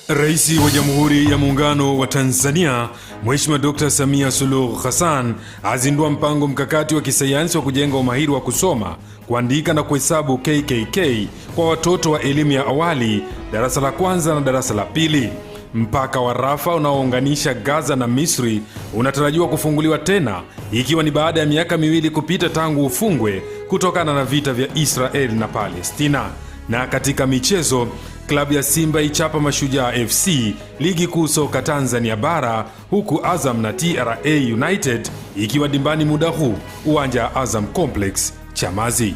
Rais wa Jamhuri ya Muungano wa Tanzania Mheshimiwa Dr. Samia Suluhu Hassan azindua mpango mkakati wa kisayansi wa kujenga umahiri wa kusoma, kuandika na kuhesabu KKK kwa watoto wa elimu ya awali, darasa la kwanza na darasa la pili. Mpaka wa Rafah unaounganisha Gaza na Misri unatarajiwa kufunguliwa tena, ikiwa ni baada ya miaka miwili kupita tangu ufungwe kutokana na vita vya Israel na Palestina. Na katika michezo, klabu ya Simba ichapa Mashujaa FC ligi kuu soka Tanzania bara, huku Azam na TRA United ikiwa dimbani muda huu uwanja wa Azam Complex Chamazi.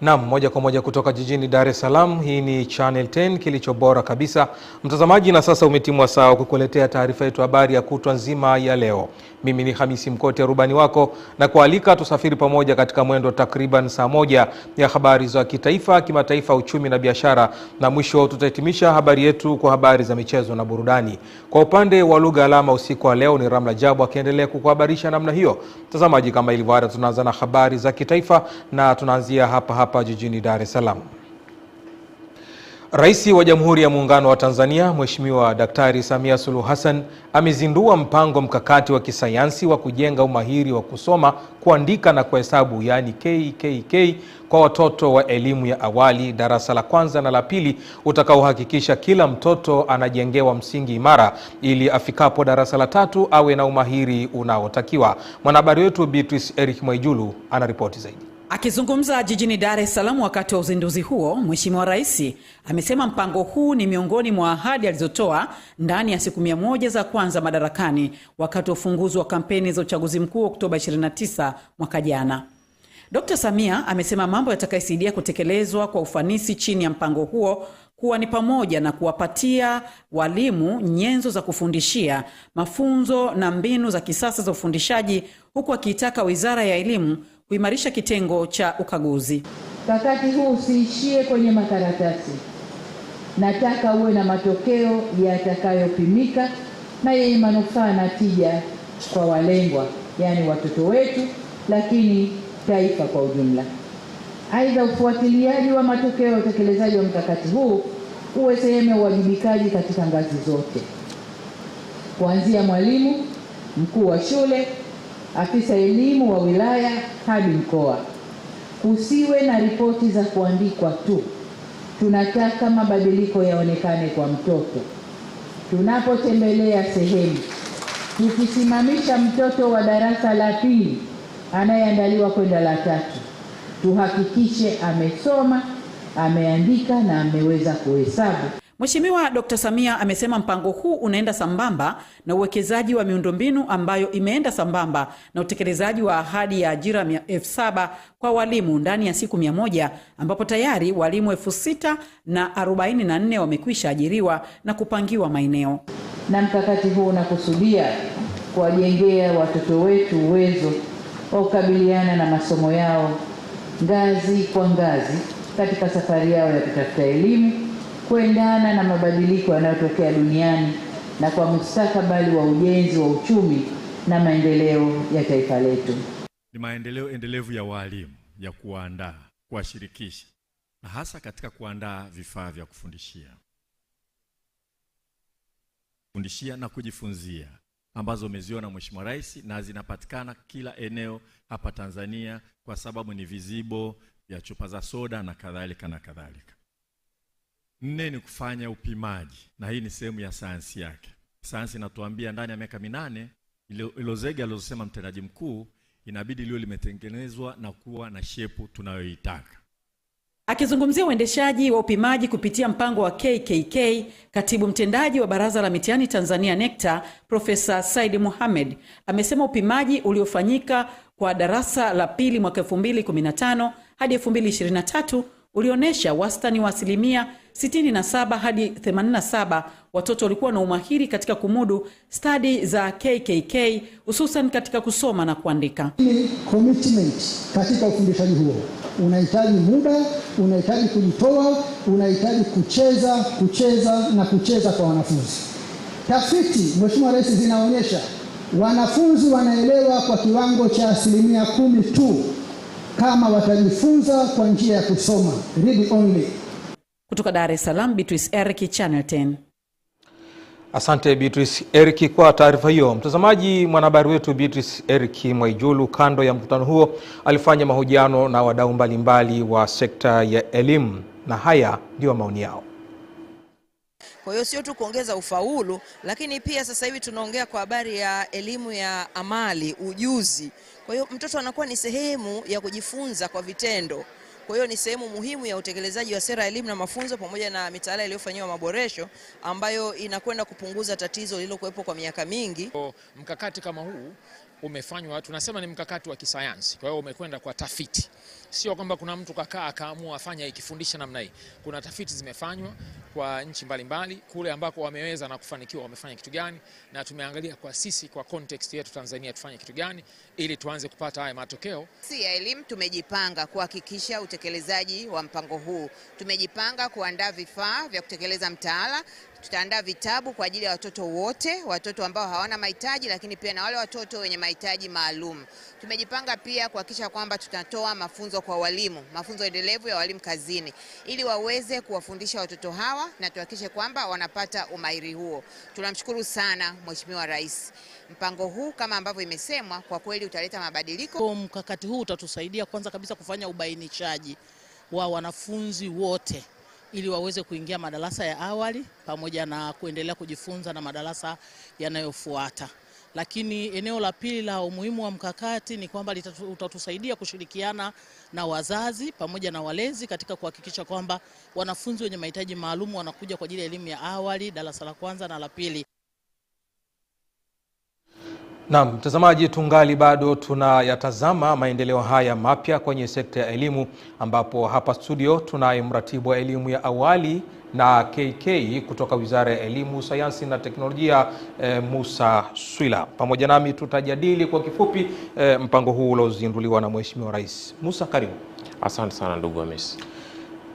Naam, moja kwa moja kutoka jijini Dar es Salaam. Hii ni Channel 10 kilicho bora kabisa. Mtazamaji, na sasa umetimwa saa kukuletea taarifa yetu habari ya kutwa nzima ya leo. Mimi ni Hamisi Mkote, rubani wako, na kualika tusafiri pamoja katika mwendo takriban saa moja ya habari za kitaifa, kimataifa, uchumi na biashara, na mwisho tutahitimisha habari yetu kwa habari za michezo na burudani. Kwa upande wa lugha alama usiku wa leo ni Ramla Jabu akiendelea kukuhabarisha namna hiyo. Mtazamaji, kama ilivyo ada, tunaanza na habari za kitaifa na tunaanzia hapa jijini Dar es Salaam. Rais wa Jamhuri ya Muungano wa Tanzania Mheshimiwa Daktari Samia Suluhu Hassan amezindua mpango mkakati wa kisayansi wa kujenga umahiri wa kusoma, kuandika na kuhesabu, yani KKK, kwa watoto wa elimu ya awali, darasa la kwanza na la pili, utakaohakikisha kila mtoto anajengewa msingi imara ili afikapo darasa la 3 awe na umahiri unaotakiwa. Mwanahabari wetu Beatrice Eric Mwaijulu anaripoti zaidi. Akizungumza jijini Dar es Salaam wakati wa uzinduzi huo, Mheshimiwa Rais amesema mpango huu ni miongoni mwa ahadi alizotoa ndani ya siku 100 za kwanza madarakani wakati wa ufunguzi wa kampeni za uchaguzi mkuu Oktoba 29 mwaka jana. Dr. Samia amesema mambo yatakayosaidia kutekelezwa kwa ufanisi chini ya mpango huo kuwa ni pamoja na kuwapatia walimu nyenzo za kufundishia, mafunzo na mbinu za kisasa za ufundishaji, huku akiitaka Wizara ya Elimu kuimarisha kitengo cha ukaguzi. Mkakati huu usiishie kwenye makaratasi. Nataka uwe na matokeo yatakayopimika na yenye manufaa na tija kwa walengwa, yani watoto wetu, lakini taifa kwa ujumla. Aidha, ufuatiliaji wa matokeo ya utekelezaji wa mkakati huu uwe sehemu ya uwajibikaji katika ngazi zote, kuanzia mwalimu, mkuu wa shule, afisa elimu wa wilaya hadi mkoa. Kusiwe na ripoti za kuandikwa tu. Tunataka mabadiliko yaonekane kwa mtoto. Tunapotembelea sehemu, tukisimamisha mtoto wa darasa la 2 anayeandaliwa kwenda la 3, tuhakikishe amesoma, ameandika na ameweza kuhesabu. Mheshimiwa Dr. Samia amesema mpango huu unaenda sambamba na uwekezaji wa miundombinu ambayo imeenda sambamba na utekelezaji wa ahadi ya ajira 7,000 kwa walimu ndani ya siku 100, ambapo tayari walimu 6,044 wamekwisha ajiriwa na kupangiwa maeneo. Na mkakati huu unakusudia kuwajengea watoto wetu uwezo wa kukabiliana na masomo yao ngazi kwa ngazi katika safari yao ya kutafuta elimu, kuendana na mabadiliko yanayotokea duniani na kwa mustakabali wa ujenzi wa uchumi na maendeleo ya taifa letu. Ni maendeleo endelevu ya walimu, ya kuandaa, kuwashirikisha, na hasa katika kuandaa vifaa vya kufundishia na kujifunzia, ambazo umeziona Mheshimiwa Rais, na zinapatikana kila eneo hapa Tanzania, kwa sababu ni vizibo vya chupa za soda na kadhalika na kadhalika. 4 ni kufanya upimaji, na hii ni sehemu ya sayansi yake. Sayansi inatuambia ndani ya miaka 8 ilo zege alilosema mtendaji mkuu inabidi liwe limetengenezwa na kuwa na shepu tunayoitaka. Akizungumzia uendeshaji wa upimaji kupitia mpango wa KKK, katibu mtendaji wa Baraza la Mitihani Tanzania NECTA, Profesa Said Mohamed, amesema upimaji uliofanyika kwa darasa la 2 mwaka 2015 hadi 2023 ulionyesha wastani wa asilimia 67 hadi 87 watoto walikuwa na umahiri katika kumudu stadi za KKK, hususan katika kusoma na kuandika. Commitment katika ufundishaji huo unahitaji muda, unahitaji kujitoa, unahitaji kucheza kwa wanafunzi. Tafiti Mheshimiwa Rais zinaonyesha wanafunzi wanaelewa kwa kiwango cha 10% tu kama watajifunza kwa njia ya kusoma, read only. Kutoka Dar es Salaam, Beatrice Eriki, Channel 10. Asante Beatrice Eriki kwa taarifa hiyo. Mtazamaji, mwanahabari wetu Beatrice Eriki Mwaijulu kando ya mkutano huo alifanya mahojiano na wadau mbalimbali wa sekta ya elimu, na haya ndio maoni yao. Kwa hiyo sio tu kuongeza ufaulu, lakini pia sasa hivi tunaongea kwa habari ya elimu ya amali, ujuzi. Kwa hiyo mtoto anakuwa ni sehemu ya kujifunza kwa vitendo. Kwa hiyo ni sehemu muhimu ya utekelezaji wa sera ya elimu na mafunzo pamoja na mitaala iliyofanywa maboresho ambayo inakwenda kupunguza tatizo lililokuwepo kwa miaka mingi. Mkakati kama huu umefanywa, tunasema ni mkakati wa kisayansi. Kwa hiyo umekwenda kwa tafiti. Sio kwamba kuna mtu kakaa akaamua afanya ikifundisha namna hii. Kuna tafiti zimefanywa kwa nchi mbalimbali kule ambako wameweza na kufanikiwa wamefanya kitu gani, na tumeangalia kwa sisi kwa context yetu Tanzania tufanye kitu gani ili tuanze kupata haya matokeo. Sisi ya elimu tumejipanga kuhakikisha utekelezaji wa mpango huu. Tumejipanga kuandaa vifaa vya kutekeleza mtaala. Tutaandaa vitabu kwa ajili ya watoto wote, watoto ambao hawana mahitaji, lakini pia na wale watoto wenye mahitaji maalum. Tumejipanga pia kuhakikisha kwamba tutatoa mafunzo kwa walimu, mafunzo endelevu ya walimu kazini, ili waweze kuwafundisha watoto hawa na tuhakikishe kwamba wanapata umahiri huo. Tunamshukuru sana Mheshimiwa Rais. Mpango huu kama ambavyo imesemwa, kwa kweli utaleta mabadiliko. Mkakati huu utatusaidia kwanza kabisa kufanya ubainishaji wa wanafunzi wote ili waweze kuingia madarasa ya awali pamoja na kuendelea kujifunza na madarasa yanayofuata. Lakini eneo la pili la umuhimu wa mkakati ni kwamba utatusaidia kushirikiana na wazazi pamoja na walezi katika kuhakikisha kwamba wanafunzi wenye mahitaji maalum wanakuja kwa ajili ya elimu ya awali, darasa la kwanza na la pili. Naam, mtazamaji, tungali bado tunayatazama maendeleo haya mapya kwenye sekta ya elimu, ambapo hapa studio tunaye mratibu wa elimu ya awali na KK kutoka Wizara ya Elimu, Sayansi na Teknolojia, Musa Swila. Pamoja nami tutajadili kwa kifupi mpango huu uliozinduliwa na Mheshimiwa Rais. Musa, karibu. Asante sana ndugu Hamisi.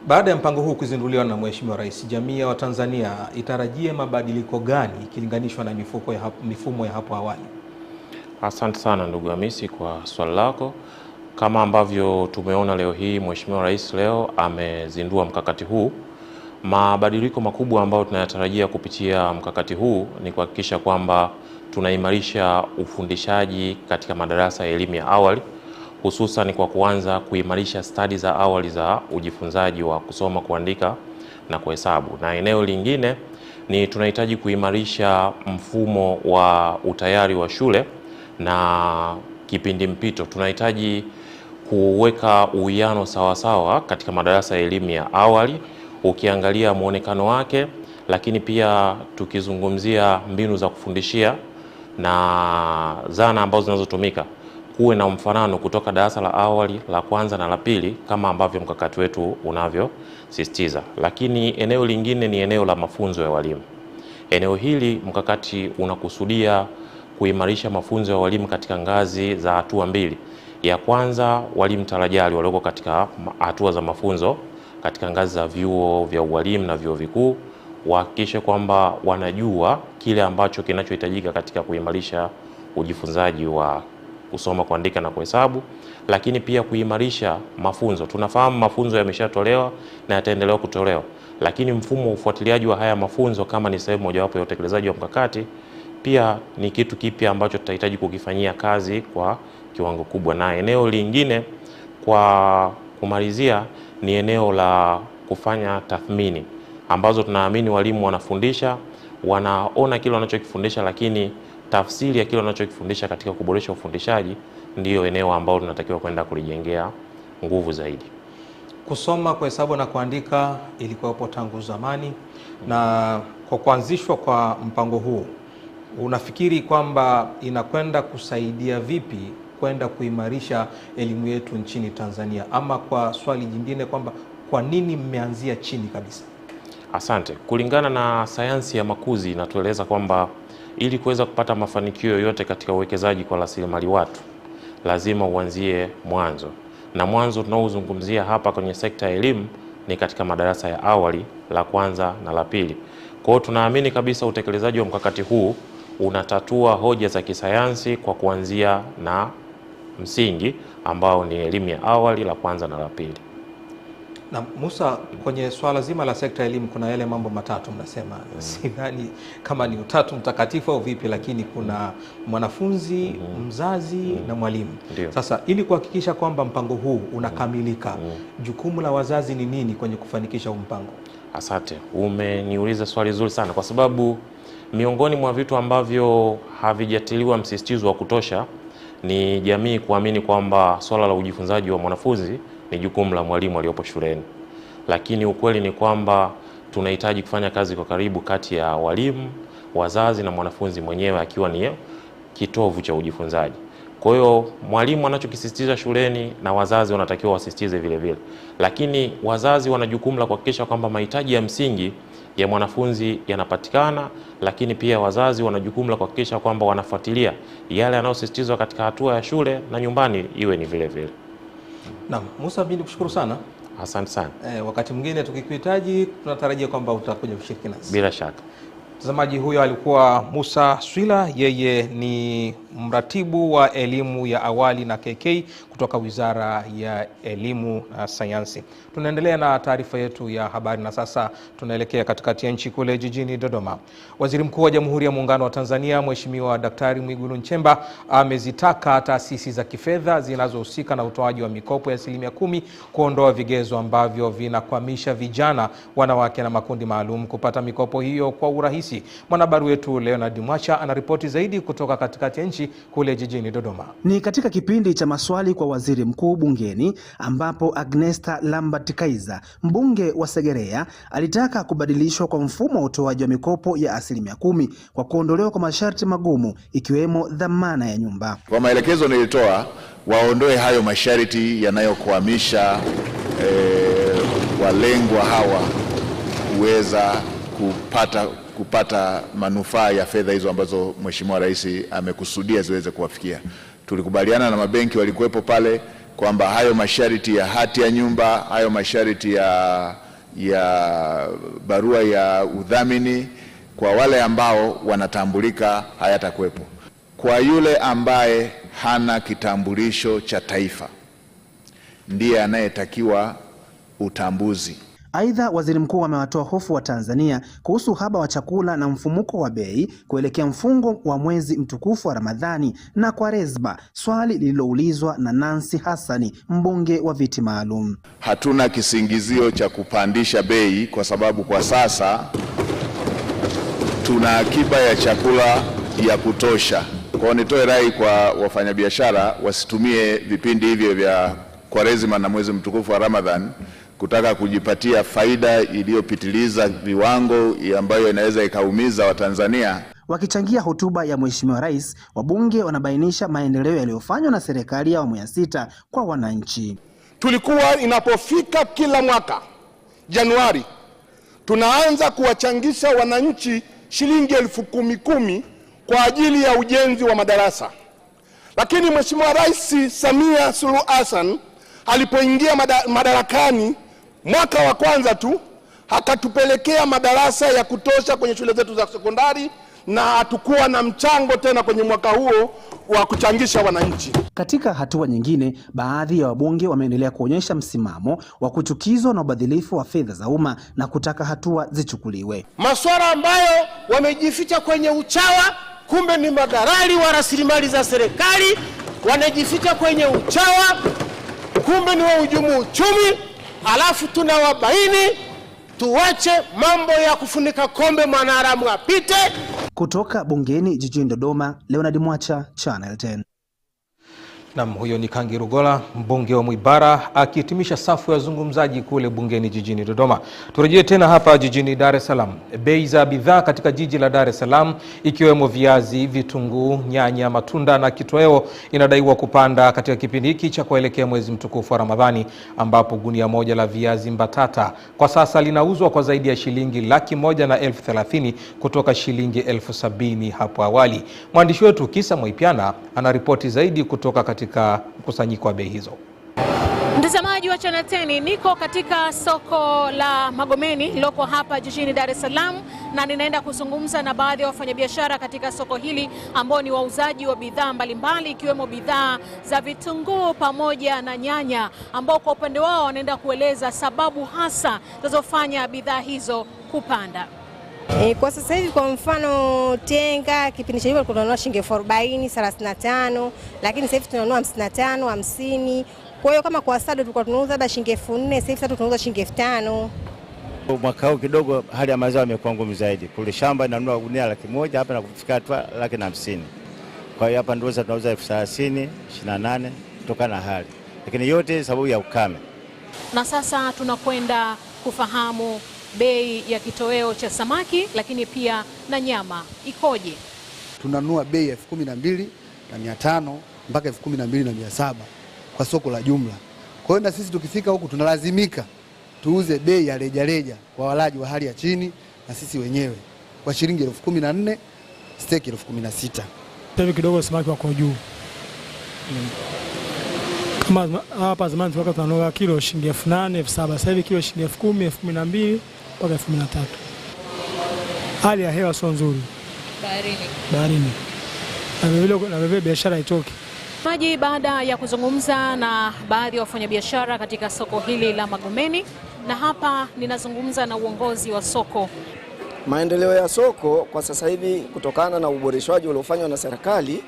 Baada ya mpango huu kuzinduliwa na Mheshimiwa Rais, jamii ya Watanzania itarajie mabadiliko gani ikilinganishwa na mifumo ya hapo awali? Asante sana ndugu Hamisi kwa swali lako. Kama ambavyo tumeona leo hii Mheshimiwa Rais leo amezindua mkakati huu, mabadiliko makubwa ambayo tunayatarajia kupitia mkakati huu ni kuhakikisha kwamba tunaimarisha ufundishaji katika madarasa ya elimu ya awali, hususan kwa kuanza kuimarisha stadi za awali za ujifunzaji wa kusoma, kuandika na kuhesabu. Na eneo lingine ni tunahitaji kuimarisha mfumo wa utayari wa shule na kipindi mpito. Tunahitaji kuweka uwiano sawasawa katika madarasa ya elimu ya awali, ukiangalia muonekano wake, lakini pia tukizungumzia mbinu za kufundishia na zana ambazo zinazotumika, kuwe na mfanano kutoka darasa la awali, la kwanza na la pili kama ambavyo mkakati wetu unavyosisitiza. Lakini eneo lingine ni eneo la mafunzo ya walimu. Eneo hili mkakati unakusudia kuimarisha mafunzo ya walimu katika ngazi za hatua mbili. Ya kwanza, walimu tarajali walioko katika hatua za mafunzo katika ngazi za vyuo vya ualimu na vyuo vikuu, wahakikishe kwamba wanajua kile ambacho kinachohitajika katika kuimarisha ujifunzaji wa kusoma, kuandika na kuhesabu. Lakini pia kuimarisha mafunzo. Tunafahamu mafunzo yameshatolewa na yataendelea kutolewa, lakini mfumo wa ufuatiliaji wa haya mafunzo kama ni sehemu mojawapo ya utekelezaji wa mkakati pia ni kitu kipya ambacho tutahitaji kukifanyia kazi kwa kiwango kubwa. Na eneo lingine kwa kumalizia ni eneo la kufanya tathmini ambazo tunaamini walimu wanafundisha, wanaona kile wanachokifundisha, lakini tafsiri ya kile wanachokifundisha katika kuboresha ufundishaji ndiyo eneo ambalo tunatakiwa kwenda kulijengea nguvu zaidi. Kusoma, kuhesabu na kuandika ilikuwepo tangu zamani, na kwa kuanzishwa kwa mpango huu unafikiri kwamba inakwenda kusaidia vipi kwenda kuimarisha elimu yetu nchini Tanzania? Ama kwa swali jingine kwamba kwa nini mmeanzia chini kabisa? Asante. Kulingana na sayansi ya makuzi inatueleza kwamba ili kuweza kupata mafanikio yoyote katika uwekezaji kwa rasilimali watu, lazima uanzie mwanzo. Na mwanzo tunaozungumzia hapa kwenye sekta ya elimu ni katika madarasa ya awali, la kwanza na la pili. Kwa hiyo tunaamini kabisa utekelezaji wa mkakati huu unatatua hoja za kisayansi kwa kuanzia na msingi ambao ni elimu ya awali, la kwanza na la pili. Na Musa, kwenye swala zima la sekta ya elimu kuna yale mambo matatu mnasema. Sidhani kama ni utatu mtakatifu au vipi, lakini kuna mwanafunzi, mzazi na mwalimu. Sasa ili kuhakikisha kwamba mpango huu unakamilika, jukumu la wazazi ni nini kwenye kufanikisha huu mpango? Asante. Umeniuliza swali zuri sana, kwa sababu miongoni mwa vitu ambavyo havijatiliwa msisitizo wa kutosha ni jamii kuamini kwamba swala la ujifunzaji wa mwanafunzi ni jukumu la mwalimu aliyopo shuleni. Lakini ukweli ni kwamba tunahitaji kufanya kazi kwa karibu kati ya walimu, wazazi na mwanafunzi mwenyewe akiwa ni kitovu cha ujifunzaji. Kwa hiyo mwalimu anachokisisitiza shuleni na wazazi wanatakiwa wasisitize vile vile. Lakini wazazi wana jukumu la kuhakikisha kwamba mahitaji ya msingi ya mwanafunzi yanapatikana, lakini pia wazazi wana jukumu la kuhakikisha kwamba wanafuatilia yale yanayosisitizwa katika hatua ya shule na nyumbani iwe ni vile vile. Naam, Musa, mimi nikushukuru sana. Asante sana. Wakati mwingine tukikuhitaji tunatarajia kwamba utakuja kushiriki nasi. Bila shaka. Mtazamaji, huyo alikuwa Musa Swila, yeye ni mratibu wa elimu ya awali na KK kutoka Wizara ya Elimu na Sayansi. Tunaendelea na taarifa yetu ya habari na sasa tunaelekea katikati ya nchi kule jijini Dodoma. Waziri Mkuu wa Jamhuri ya Muungano wa Tanzania Mheshimiwa Daktari Mwigulu Nchemba amezitaka taasisi za kifedha zinazohusika na utoaji wa mikopo ya 10% kuondoa vigezo ambavyo vinakwamisha vijana, wanawake na makundi maalum kupata mikopo hiyo kwa urahisi. Mwanahabari wetu Leonard Mwacha anaripoti zaidi kutoka katikati ya nchi kule jijini Dodoma. Ni katika kipindi cha maswali kwa waziri mkuu bungeni ambapo Agnesta Lambert Kaiza, mbunge wa Segerea, alitaka kubadilishwa kwa mfumo wa utoaji wa mikopo ya 10% kwa kuondolewa kwa masharti magumu ikiwemo dhamana ya nyumba. Kwa maelekezo nilitoa waondoe hayo masharti yanayokwamisha walengwa hawa kuweza kupata manufaa ya fedha hizo ambazo Mheshimiwa Rais amekusudia ziweze kuwafikia. Tulikubaliana na mabenki walikuwepo pale kwamba hayo masharti ya hati ya nyumba, hayo masharti ya barua ya udhamini kwa wale ambao wanatambulika hayatakuwepo. Kwa yule ambaye hana kitambulisho cha taifa ndiye anayetakiwa utambuzi. Aidha, waziri mkuu amewatoa hofu wa Tanzania kuhusu uhaba wa chakula na mfumuko wa bei kuelekea mfungo wa mwezi mtukufu wa Ramadhani na Kwaresma, swali lililoulizwa na Nancy Hassani, mbunge wa viti maalum. Hatuna kisingizio cha kupandisha bei kwa sababu kwa sasa tuna akiba ya chakula ya kutosha. Kwa nitoe rai kwa wafanyabiashara wasitumie vipindi hivyo vya Kwaresma na mwezi mtukufu wa Ramadhani kutaka kujipatia faida iliyopitiliza viwango ambayo inaweza ikaumiza Watanzania. Wakichangia hotuba ya Mheshimiwa Rais, wabunge wanabainisha maendeleo yaliyofanywa na serikali ya awamu ya 6 kwa wananchi. Tulikuwa inapofika kila mwaka Januari tunaanza kuwachangisha wananchi shilingi 10,000 kwa ajili ya ujenzi wa madarasa. Lakini Mheshimiwa Rais Samia Suluhu Hassan alipoingia madarakani mwaka wa kwanza tu akatupelekea madarasa ya kutosha kwenye shule zetu za sekondari na hatukuwa na mchango tena kwenye mwaka huo wa kuchangisha wananchi. Katika hatua nyingine, baadhi ya wabunge wameendelea kuonyesha msimamo wa kuchukizwa na ubadhilifu wa fedha za umma na kutaka hatua zichukuliwe. Masuala ambayo wamejificha kwenye uchawa, kumbe ni madalali wa rasilimali za serikali, wanajificha kwenye uchawa, kumbe ni wahujumu uchumi, alafu tunawabaini. Tuache mambo ya kufunika kombe mwanaharamu apite. Kutoka bungeni jijini Dodoma, Leonard Mwacha, Channel 10. Naam, huyo ni Kangi Rugola, mbunge wa Mwibara, akihitimisha safu ya wazungumzaji kule bungeni jijini Dodoma. Turejee tena hapa jijini Dar es Salaam. Bei za bidhaa katika jiji la Dar es Salaam ikiwemo viazi, vitunguu, nyanya, matunda na kitoweo inadaiwa kupanda katika kipindi hiki cha kuelekea mwezi mtukufu wa Ramadhani, ambapo gunia moja la viazi mbatata kwa sasa linauzwa kwa zaidi ya shilingi 1,130,000 kutoka shilingi 70,000 hapo awali. Mwandishi wetu Kisa Mwaipiana anaripoti zaidi kutoka katika mkusanyiko wa bei hizo. Mtazamaji wa Channel 10, niko katika soko la Magomeni liloko hapa jijini Dar es Salaam, na ninaenda kuzungumza na baadhi ya wafanyabiashara katika soko hili ambao ni wauzaji wa bidhaa mbalimbali ikiwemo bidhaa za vitunguu pamoja na nyanya, ambao kwa upande wao wanaenda kueleza sababu hasa zinazofanya bidhaa hizo kupanda. Kwa sasa hivi kwa mfano tenga kipindi cha hivi tunanunua shilingi 40, 35, lakini sasa hivi tunanunua 55, 50. Kwa hiyo kama kwa sado tulikuwa tunauza hata shilingi 4,000, sasa hivi sasa tunauza shilingi 5,000. Mwaka huu kidogo hali ya mazao imekuwa ngumu zaidi. Kule shamba inanunua gunia 100,000, hapa na kufika tu 150,000. Kwa hiyo hapa ndio tunauza 30,000, 28 kutokana na hali. Lakini yote sababu ya ukame. Na sasa tunakwenda kufahamu bei ya kitoweo cha samaki lakini pia na nyama ikoje. Tunanunua bei 12,500 mpaka 12,700 kwa soko la jumla. Kwa hiyo na sisi tukifika huku tunalazimika tuuze bei ya rejareja kwa walaji wa hali ya chini na sisi wenyewe kwa shilingi 14,000, steki 16,000. Hivi kidogo samaki wako juu. Kama hapa zamani tulikuwa tunanunua kilo shilingi 8,000, 7,000, sasa hivi kilo shilingi 10,000, 12,000 mpaka 13,000. Hali ya hewa sio nzuri. Baharini. Na vile biashara haitoki. Maji baada ya kuzungumza na baadhi ya wafanyabiashara katika soko hili la Magomeni, na hapa ninazungumza na uongozi wa soko. Maendeleo ya soko kwa sasa hivi kutokana na uboreshwaji uliofanywa na serikali,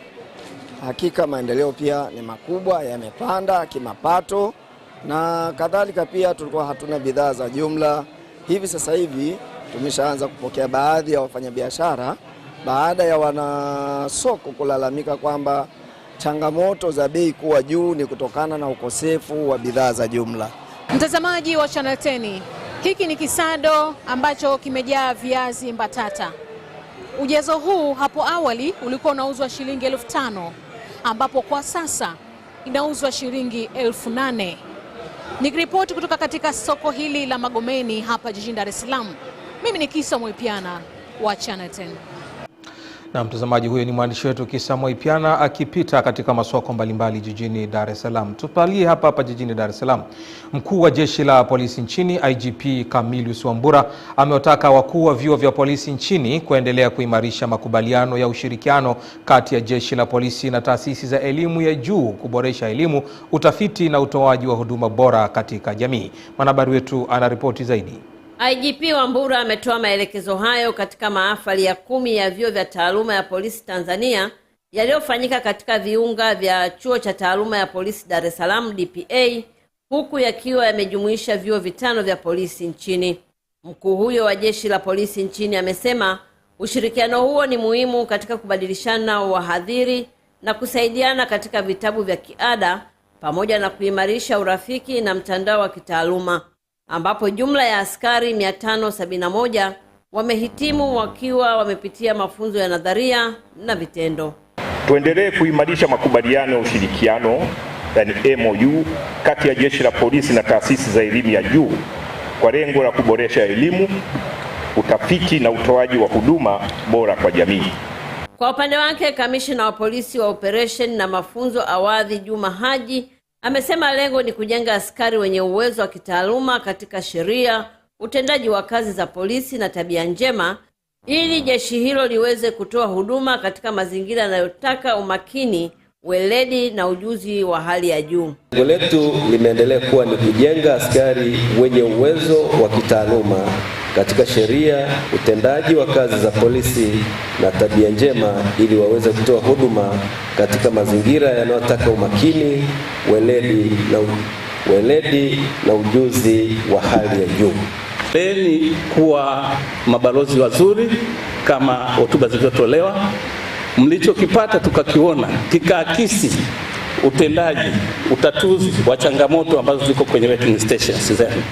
hakika maendeleo pia ni makubwa, yamepanda kimapato na kadhalika. Pia tulikuwa hatuna bidhaa za jumla. Hivi sasa hivi tumeshaanza kupokea baadhi ya wafanyabiashara baada ya wanasoko kulalamika kwamba changamoto za bei kuwa juu ni kutokana na ukosefu wa bidhaa za jumla. Mtazamaji wa Channel 10, hiki ni kisado ambacho kimejaa viazi mbatata. Ujazo huu hapo awali ulikuwa unauzwa shilingi 5,000 ambapo kwa sasa inauzwa shilingi 8,000. Nikiripoti kutoka katika soko hili la Magomeni hapa jijini Dar es Salaam, mimi ni Kisa Mwaipiana wa Channel 10. Na mtazamaji, huyo ni mwandishi wetu Kisa Mwaipiana akipita katika masoko mbalimbali jijini Dar es Salaam. Tupalie hapa jijini Dar es Salaam. Mkuu wa jeshi la polisi nchini IGP Camillus Wambura amewataka wakuu wa vyuo vya polisi nchini kuendelea kuimarisha makubaliano ya ushirikiano kati ya jeshi la polisi na taasisi za elimu ya juu, kuboresha elimu, utafiti na utoaji wa huduma bora katika jamii. Mwanahabari wetu anaripoti zaidi. IGP Wambura ametoa maelekezo hayo katika mahafali ya 10 ya vyuo vya taaluma ya polisi Tanzania yaliyofanyika katika viunga vya chuo cha taaluma ya polisi Dar es Salaam DPA, huku yakiwa yamejumuisha vyuo 5 vya polisi nchini. Mkuu huyo wa jeshi la polisi nchini amesema ushirikiano huo ni muhimu katika kubadilishana wahadhiri na kusaidiana katika vitabu vya kiada pamoja na kuimarisha urafiki na mtandao wa kitaaluma, ambapo jumla ya askari 571 wamehitimu wakiwa wamepitia mafunzo ya nadharia na vitendo. Tuendelee kuimarisha makubaliano ya ushirikiano yani MOU kati ya jeshi la polisi na taasisi za elimu ya juu kwa lengo la kuboresha elimu, utafiti na utoaji wa huduma bora kwa jamii. Kwa upande wake, kamishna wa polisi wa operation na mafunzo Awadhi Juma Haji amesema lengo ni kujenga askari wenye uwezo wa kitaaluma katika sheria, utendaji wa kazi za polisi na tabia njema, ili jeshi hilo liweze kutoa huduma katika mazingira yanayotaka umakini, weledi na ujuzi wa hali ya juu. Lengo letu limeendelea kuwa ni kujenga askari wenye uwezo wa kitaaluma katika sheria, utendaji wa kazi za polisi na tabia njema, ili waweze kutoa huduma katika mazingira yanayotaka umakini, weledi na ujuzi wa hali ya juu. Ni kuwa mabalozi wazuri kama hotuba zilizotolewa, mlichokipata tukakiona kikaakisi utendaji, utatuzi wa changamoto ambazo ziko kwenye waiting stations zenu.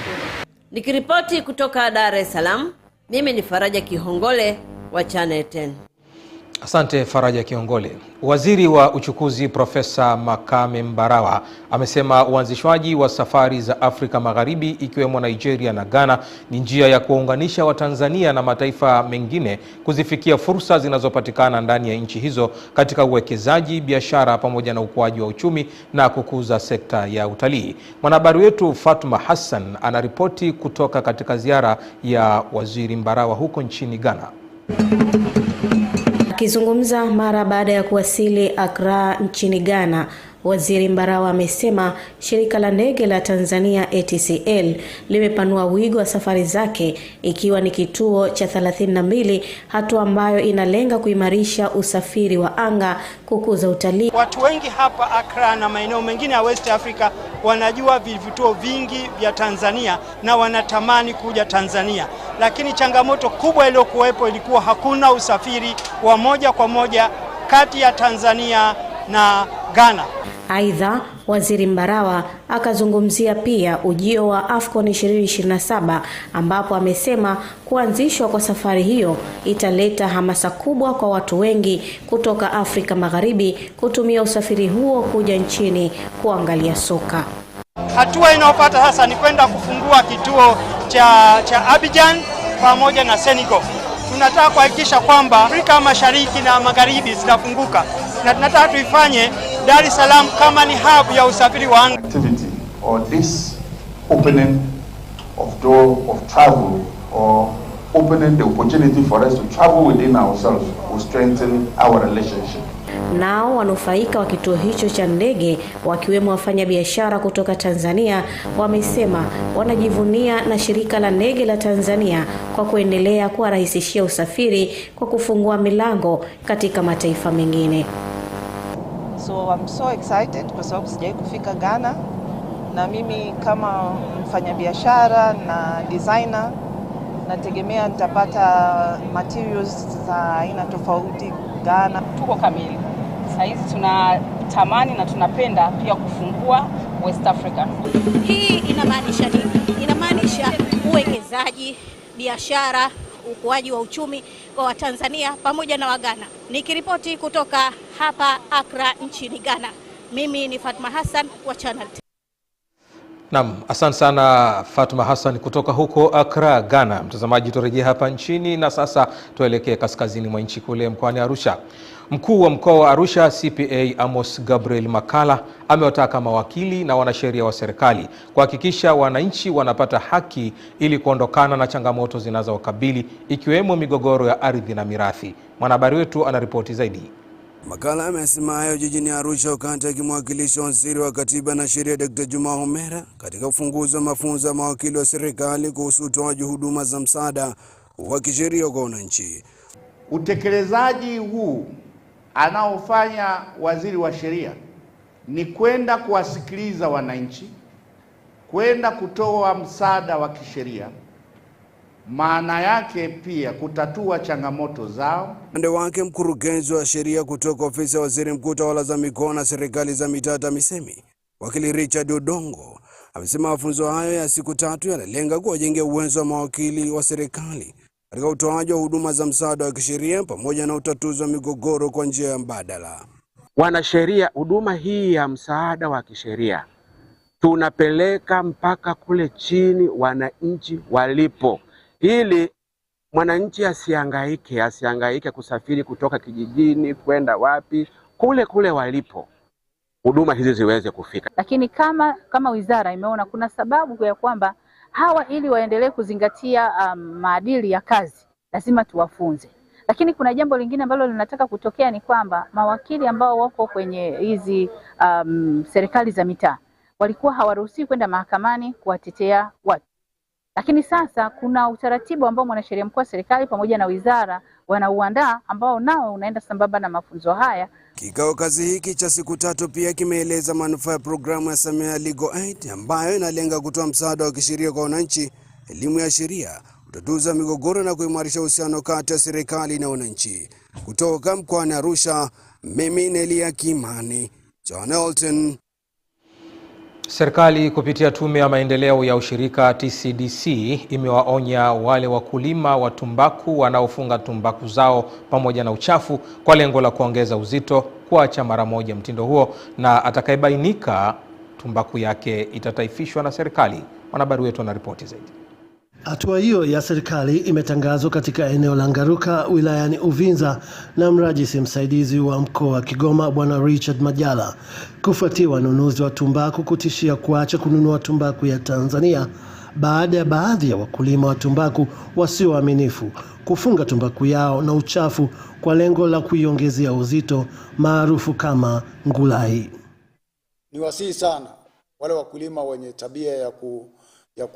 Nikiripoti kutoka Dar es Salaam, mimi ni Faraja Kihongole wa Channel 10. Asante Faraja Kihongole. Waziri wa Uchukuzi Profesa Makame Mbarawa amesema uanzishwaji wa safari za Afrika Magharibi ikiwemo Nigeria na Ghana ni njia ya kuunganisha Watanzania na mataifa mengine kuzifikia fursa zinazopatikana ndani ya nchi hizo katika uwekezaji, biashara pamoja na ukuaji wa uchumi na kukuza sekta ya utalii. Mwanahabari wetu Fatma Hassan anaripoti kutoka katika ziara ya Waziri Mbarawa huko nchini Ghana. Akizungumza mara baada ya kuwasili Accra nchini Ghana, Waziri Mbarawa amesema shirika la ndege la Tanzania ATCL limepanua wigo wa safari zake ikiwa ni kituo cha 32, hatua ambayo inalenga kuimarisha usafiri wa anga, kukuza utalii. Watu wengi hapa Accra na maeneo mengine ya West Africa wanajua vivutio vingi vya Tanzania na wanatamani kuja Tanzania. Lakini changamoto kubwa iliyokuwepo ilikuwa hakuna usafiri wa moja kwa moja kati ya Tanzania na Ghana. Aidha, Waziri Mbarawa akazungumzia pia ujio wa AFCON 2027 ambapo amesema kuanzishwa kwa safari hiyo italeta hamasa kubwa kwa watu wengi kutoka Afrika Magharibi kutumia usafiri huo kuja nchini kuangalia soka. Hatua inayofuata sasa ni kwenda kufungua kituo cha Abidjan pamoja na Senegal. Tunataka kuhakikisha kwamba Afrika Mashariki na Magharibi zitafunguka na tunataka tuifanye Dar es Salaam kama ni hub ya usafiri wa anga. Activity or this opening of door of travel or opening the opportunity for us to travel within ourselves will strengthen our relationship. Nao wanufaika wa kituo hicho cha ndege wakiwemo wafanyabiashara kutoka Tanzania wamesema wanajivunia na shirika la ndege la Tanzania kwa kuendelea kuwarahisishia usafiri kwa kufungua milango katika mataifa mengine. So I'm so excited kwa sababu sijawahi kufika Ghana, na mimi kama mfanyabiashara na designer nategemea nitapata materials za aina tofauti Ghana. Tuko kamili. Sasa hizi tunatamani na tunapenda pia kufungua West Africa. Hii inamaanisha nini? Inamaanisha uwekezaji, biashara, ukuaji wa uchumi kwa Watanzania pamoja na Waghana. Nikiripoti kutoka hapa Accra nchini Ghana, mimi ni Fatma Hassan wa Channel 10. Naam, asante sana Fatma Hassan kutoka huko Accra, Ghana. Mtazamaji, turejea hapa nchini na sasa tuelekee kaskazini mwa nchi kule mkoani Arusha. Mkuu wa mkoa wa Arusha CPA Amos Gabriel Makala amewataka mawakili na wanasheria wa serikali kuhakikisha wananchi wanapata haki ili kuondokana na changamoto zinazowakabili ikiwemo migogoro ya ardhi na mirathi. Mwanahabari wetu anaripoti zaidi. Makala amesema hayo jijini Arusha wakati akimwakilisha Waziri wa Katiba na Sheria Dr. Juma Homera katika ufunguzi wa mafunzo ya mawakili wa serikali kuhusu utoaji huduma za msaada wa kisheria kwa wananchi. Utekelezaji huu anaofanya Waziri wa Sheria ni kwenda kuwasikiliza wananchi, kwenda kutoa msaada wa kisheria. Maana yake pia kutatua changamoto zao. Upande wake mkurugenzi wa sheria kutoka ofisi ya Waziri Mkuu Tawala za Mikoa na Serikali za Mitaa TAMISEMI, wakili Richard Odongo, amesema mafunzo hayo ya siku 3 yanalenga kuwajengea uwezo wa mawakili wa serikali katika utoaji wa huduma za msaada wa kisheria pamoja na utatuzi wa migogoro kwa njia ya mbadala. Wanasheria, huduma hii ya msaada wa kisheria tunapeleka mpaka kule chini wananchi walipo, ili mwananchi asihangaike kusafiri kutoka kijijini kwenda wapi, kule walipo huduma hizi ziweze kufika. Lakini kama wizara imeona kuna sababu ya kwamba hawa ili waendelee kuzingatia maadili ya kazi lazima tuwafunze. Lakini kuna jambo lingine ambalo linataka kutokea ni kwamba mawakili ambao wako kwenye hizi serikali za mitaa walikuwa hawaruhusiwi kwenda mahakamani kuwatetea watu. Lakini sasa kuna utaratibu ambao mwanasheria mkuu wa serikali pamoja na wizara wanauandaa ambao nao unaenda sambamba na mafunzo haya. Kikao kazi hiki cha siku 3 pia kimeeleza manufaa ya programu ya Samia Legal Aid ambayo inalenga kutoa msaada wa kisheria kwa wananchi, elimu ya sheria, utatuzi wa migogoro na kuimarisha uhusiano kati ya serikali na wananchi. Kutoka mkoani Arusha, mimi Nelia Kimani, John Elton. Serikali kupitia Tume ya Maendeleo ya Ushirika TCDC imewaonya wale wakulima wa tumbaku wanaofunga tumbaku zao pamoja na uchafu kwa lengo la kuongeza uzito kuacha mara moja mtindo huo, na atakayebainika tumbaku yake itataifishwa na serikali. Mwanahabari wetu anaripoti zaidi. Hatua hiyo ya serikali imetangazwa katika eneo la Ngaruka wilayani Uvinza na mrajisi msaidizi wa mkoa wa Kigoma Bwana Richard Majala, kufuatia wanunuzi wa tumbaku kutishia kuacha kununua tumbaku ya Tanzania baada ya baadhi ya wakulima wa tumbaku wasioaminifu kufunga tumbaku yao na uchafu kwa lengo la kuiongezea uzito maarufu kama ngulai. Ni wasihi sana wale wakulima wenye tabia ya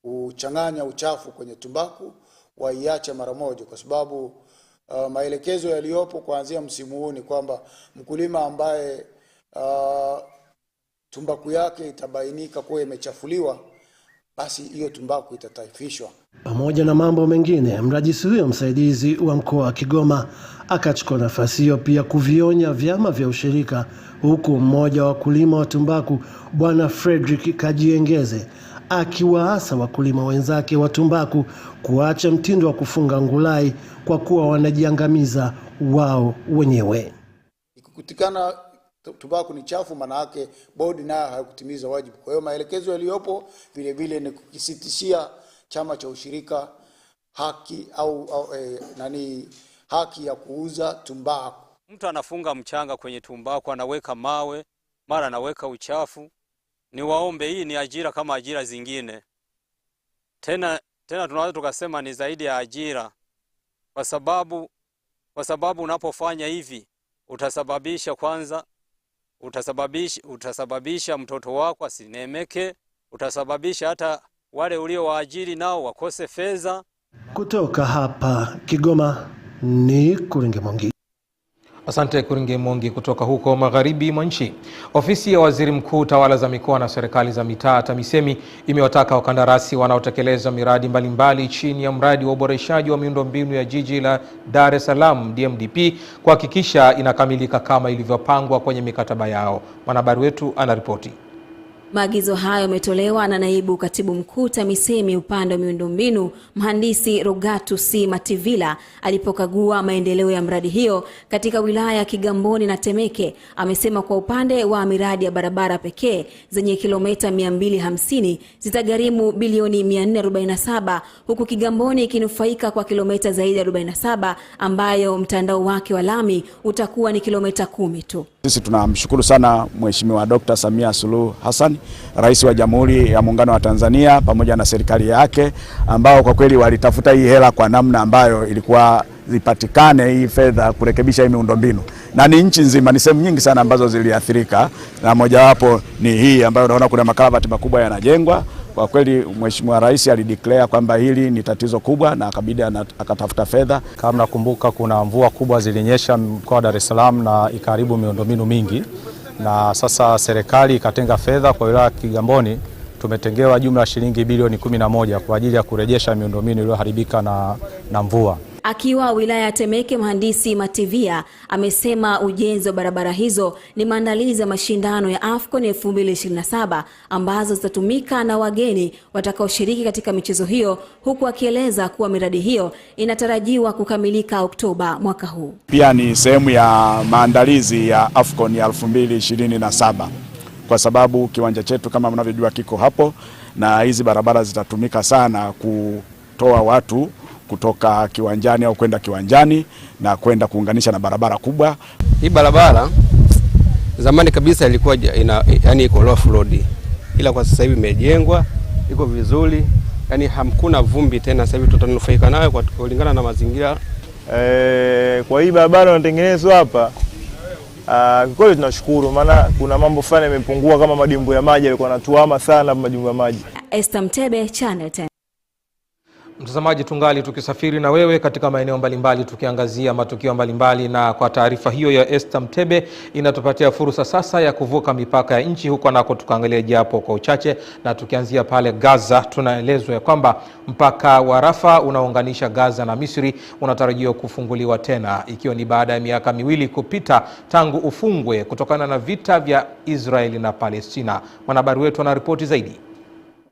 kuchanganya uchafu kwenye tumbaku waiache mara moja, kwa sababu maelekezo yaliyopo kuanzia msimu huu ni kwamba mkulima ambaye tumbaku yake itabainika kuwa imechafuliwa, basi hiyo tumbaku itataifishwa. Pamoja na mambo mengine, mrajisi huyo msaidizi wa mkoa wa Kigoma akachukua nafasi hiyo pia kuvionya vyama vya ushirika, huku mmoja wa wakulima wa tumbaku Bwana Frederick Kajiengeze akiwaasa wakulima wenzake wa tumbaku kuacha mtindo wa kufunga ngulai kwa kuwa wanajiangamiza wao wenyewe. Ikukutikana tumbaku ni chafu, maana yake bodi nayo haikutimiza wajibu. Kwa hiyo maelekezo yaliyopo vile vile ni kukisitishia chama cha ushirika haki haki ya kuuza tumbaku. Mtu anafunga mchanga kwenye tumbaku, anaweka mawe, mara anaweka uchafu. Ni waombe, hii ni ajira kama ajira zingine. Tena tunaweza tukasema ni zaidi ya ajira, kwa sababu unapofanya hivi utasababisha mtoto wako asinemeke, utasababisha hata wale uliowaajiri nao wakose fedha. Kutoka hapa Kigoma ni Kuringe Mongi. Asante Kuringe Mongi kutoka huko magharibi mwa nchi. Ofisi ya Waziri Mkuu, Tawala za Mikoa na Serikali za Mitaa TAMISEMI imewataka wakandarasi wanaotekeleza miradi mbalimbali chini ya mradi wa uboreshaji wa miundombinu ya jiji la Dar es Salaam DMDP kuhakikisha inakamilika kama ilivyopangwa kwenye mikataba yao. Mwanahabari wetu anaripoti. Maagizo hayo yametolewa na Naibu Katibu Mkuu TAMISEMI upande wa miundombinu Mhandisi Rogatu C. Mativila alipokagua maendeleo ya mradi hiyo katika wilaya ya Kigamboni na Temeke. Amesema kwa upande wa miradi ya barabara pekee zenye kilomita 250 zitagharimu bilioni 447, huku Kigamboni ikinufaika kwa kilomita zaidi ya 47 ambayo mtandao wake wa lami utakuwa ni kilomita 10 tu. Sisi tunamshukuru sana Mheshimiwa Dr. Samia Suluhu Hassan, Rais wa Jamhuri ya Muungano wa Tanzania, pamoja na serikali yake, ambao kwa kweli walitafuta hii hela kwa namna ambayo ilikuwa zipatikane hii fedha kurekebisha hii miundombinu. Na ni nchi nzima, ni sehemu nyingi sana ambazo ziliathirika, na mojawapo ni hii ambayo unaona kuna makaravati makubwa yanajengwa. Kwa kweli Mheshimiwa Rais alideclare kwamba hili ni tatizo kubwa na akabidi akatafuta fedha. Kama nakumbuka, kuna mvua kubwa zilinyesha mkoa wa Dar es Salaam na ikaribu miundombinu mingi, na sasa serikali ikatenga fedha kwa wilaya ya Kigamboni. Tumetengewa jumla ya shilingi bilioni 11 kwa ajili ya kurejesha miundombinu iliyoharibika na mvua. Akiwa wilaya ya Temeke, Mhandisi Mativia amesema ujenzi wa barabara hizo ni maandalizi ya mashindano ya AFCON 2027 ambazo zitatumika na wageni watakaoshiriki katika michezo hiyo, huku akieleza kuwa miradi hiyo inatarajiwa kukamilika Oktoba mwaka huu. Pia ni sehemu ya maandalizi ya AFCON ya 2027 kwa sababu kiwanja chetu kama mnavyojua kiko hapo, na hizi barabara zitatumika sana kutoa watu kutoka kiwanjani au kwenda kiwanjani na kwenda kuunganisha na barabara kubwa. Hii barabara zamani kabisa ilikuwa yani iko low road, ila kwa sasa hivi imejengwa, iko vizuri, yani hamkuna vumbi tena. Sasa hivi tutanufaika nayo kwa kulingana na mazingira. Kwa hii barabara inatengenezwa hapa, kweli tunashukuru, maana kuna mambo fulani yamepungua, kama madimbu ya maji yalikuwa yanatuama sana, madimbu ya maji. Esther Mtebe, Channel 10. Mtazamaji, tungali tukisafiri na wewe katika maeneo mbalimbali tukiangazia matukio mbalimbali, na kwa taarifa hiyo ya Esther Mtebe inatupatia fursa sasa ya kuvuka mipaka ya nchi huko nako tukaangalia japo kwa uchache, na tukianzia pale Gaza. Tunaelezwa ya kwamba mpaka wa Rafa unaunganisha Gaza na Misri unatarajiwa kufunguliwa tena, ikiwa ni baada ya miaka 2 kupita tangu ufungwe kutokana na vita vya Israeli na Palestina. Mwanahabari wetu anaripoti zaidi.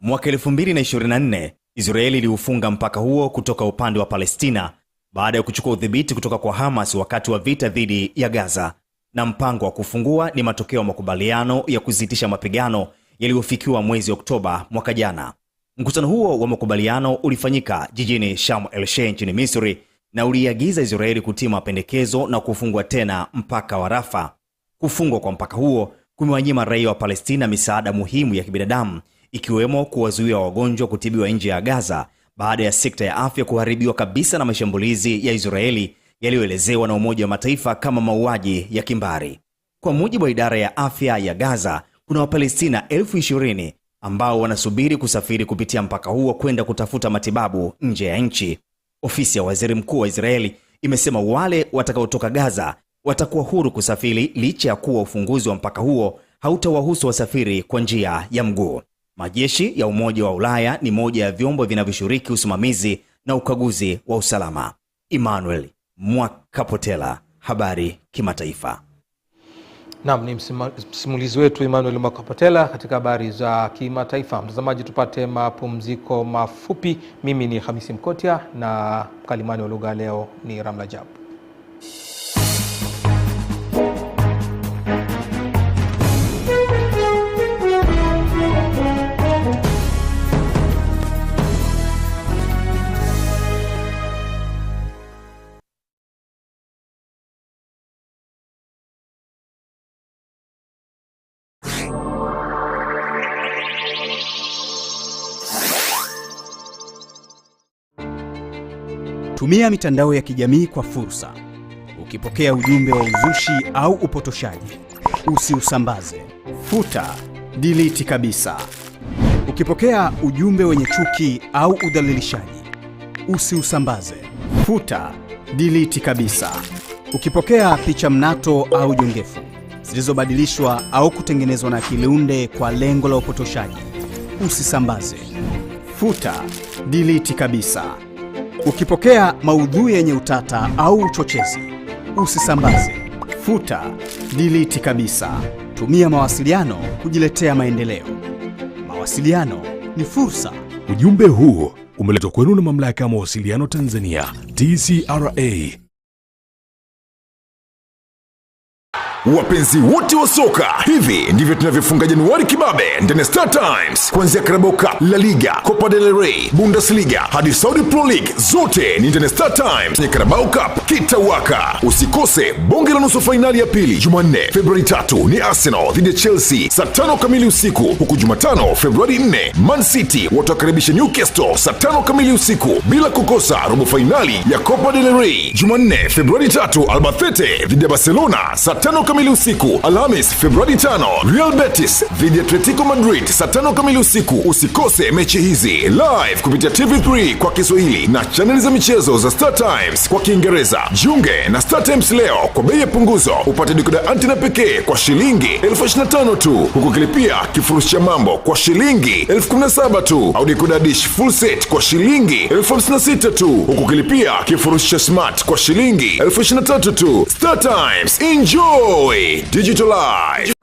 Mwaka 2024 Israeli iliufunga mpaka huo kutoka upande wa Palestina baada ya kuchukua udhibiti kutoka kwa Hamas wakati wa vita dhidi ya Gaza. Na mpango wa kufungua ni matokeo ya makubaliano ya kusitisha mapigano yaliyofikiwa mwezi Oktoba mwaka jana. Mkutano huo wa makubaliano ulifanyika jijini Sharm el-Sheikh nchini Misri na uliagiza Israeli kutii mapendekezo na kufungua tena mpaka wa Rafa. Kufungwa kwa mpaka huo kumewanyima raia wa Palestina misaada muhimu ya kibinadamu, ikiwemo kuwazuia wagonjwa kutibiwa nje ya Gaza baada ya sekta ya afya kuharibiwa kabisa na mashambulizi ya Israeli yaliyoelezewa na Umoja wa Mataifa kama mauaji ya kimbari. Kwa mujibu wa idara ya afya ya Gaza, kuna Wapalestina 20,000 ambao wanasubiri kusafiri kupitia mpaka huo kwenda kutafuta matibabu nje ya nchi. Ofisi ya Waziri Mkuu wa Israeli imesema wale watakaotoka Gaza watakuwa huru kusafiri licha ya kuwa ufunguzi wa mpaka huo hautawahusu wasafiri kwa njia ya mguu. Majeshi ya Umoja wa Ulaya ni moja ya vyombo vinavyoshiriki usimamizi na ukaguzi wa usalama. Emmanuel Mwakapotela, habari kimataifa. Naam, ni msimulizi wetu Emmanuel Mwakapotela katika habari za kimataifa. Mtazamaji, tupate mapumziko mafupi. Mimi ni Hamisi Mkotia na mkalimani wa lugha leo ni Ramla Jabu. Tumia mitandao ya kijamii kwa fursa. Ukipokea ujumbe wa uzushi au upotoshaji, usiusambaze. Futa, delete kabisa. Ukipokea ujumbe wenye chuki au udhalilishaji, usiusambaze. Futa, delete kabisa. Ukipokea picha mnato au jongefu zilizobadilishwa au kutengenezwa na akiliunde kwa lengo la upotoshaji, usisambaze. Futa, delete kabisa. Ukipokea maudhui yenye utata au uchochezi, usisambaze. Futa, delete kabisa. Tumia mawasiliano kujiletea maendeleo. Mawasiliano ni fursa. Ujumbe huu umeletwa kwenu na Mamlaka ya Mawasiliano Tanzania, TCRA. Wapenzi wote wa soka, hivi ndivyo tunavyofunga Januari kibabe ndani ya Star Times. Kuanzia Carabao Cup, La Liga, Copa del Rey, Bundesliga hadi Saudi Pro League, zote ni ndani ya Star Times. Ni Carabao Cup kitawaka. Usikose bonge la nusu finali ya pili Jumanne Februari 3 ni Arsenal dhidi ya Chelsea saa 5 kamili usiku, huku Jumatano Februari 4 Man City watakaribisha Newcastle saa 5 kamili usiku, bila kukosa robo finali ya Copa del Rey Jumanne Februari 3 Albacete dhidi ya Barcelona saa 5 kamili usiku. Alhamis Februari 5 Real Betis dhidi ya Atletico Madrid saa 5 kamili usiku. Usikose mechi hizi live kupitia TV3 kwa Kiswahili na channel za michezo za Star Times kwa Kiingereza. Jiunge na Star Times leo kwa bei ya punguzo. Upate dekoda antenna pekee kwa shilingi 25,000 tu, huku kilipia kifurushi cha mambo kwa shilingi 17,000 tu, au dekoda dish full set kwa shilingi 56,000 tu, huku kilipia kifurushi cha smart kwa shilingi 23,000 tu. Star Times, enjoy digital life.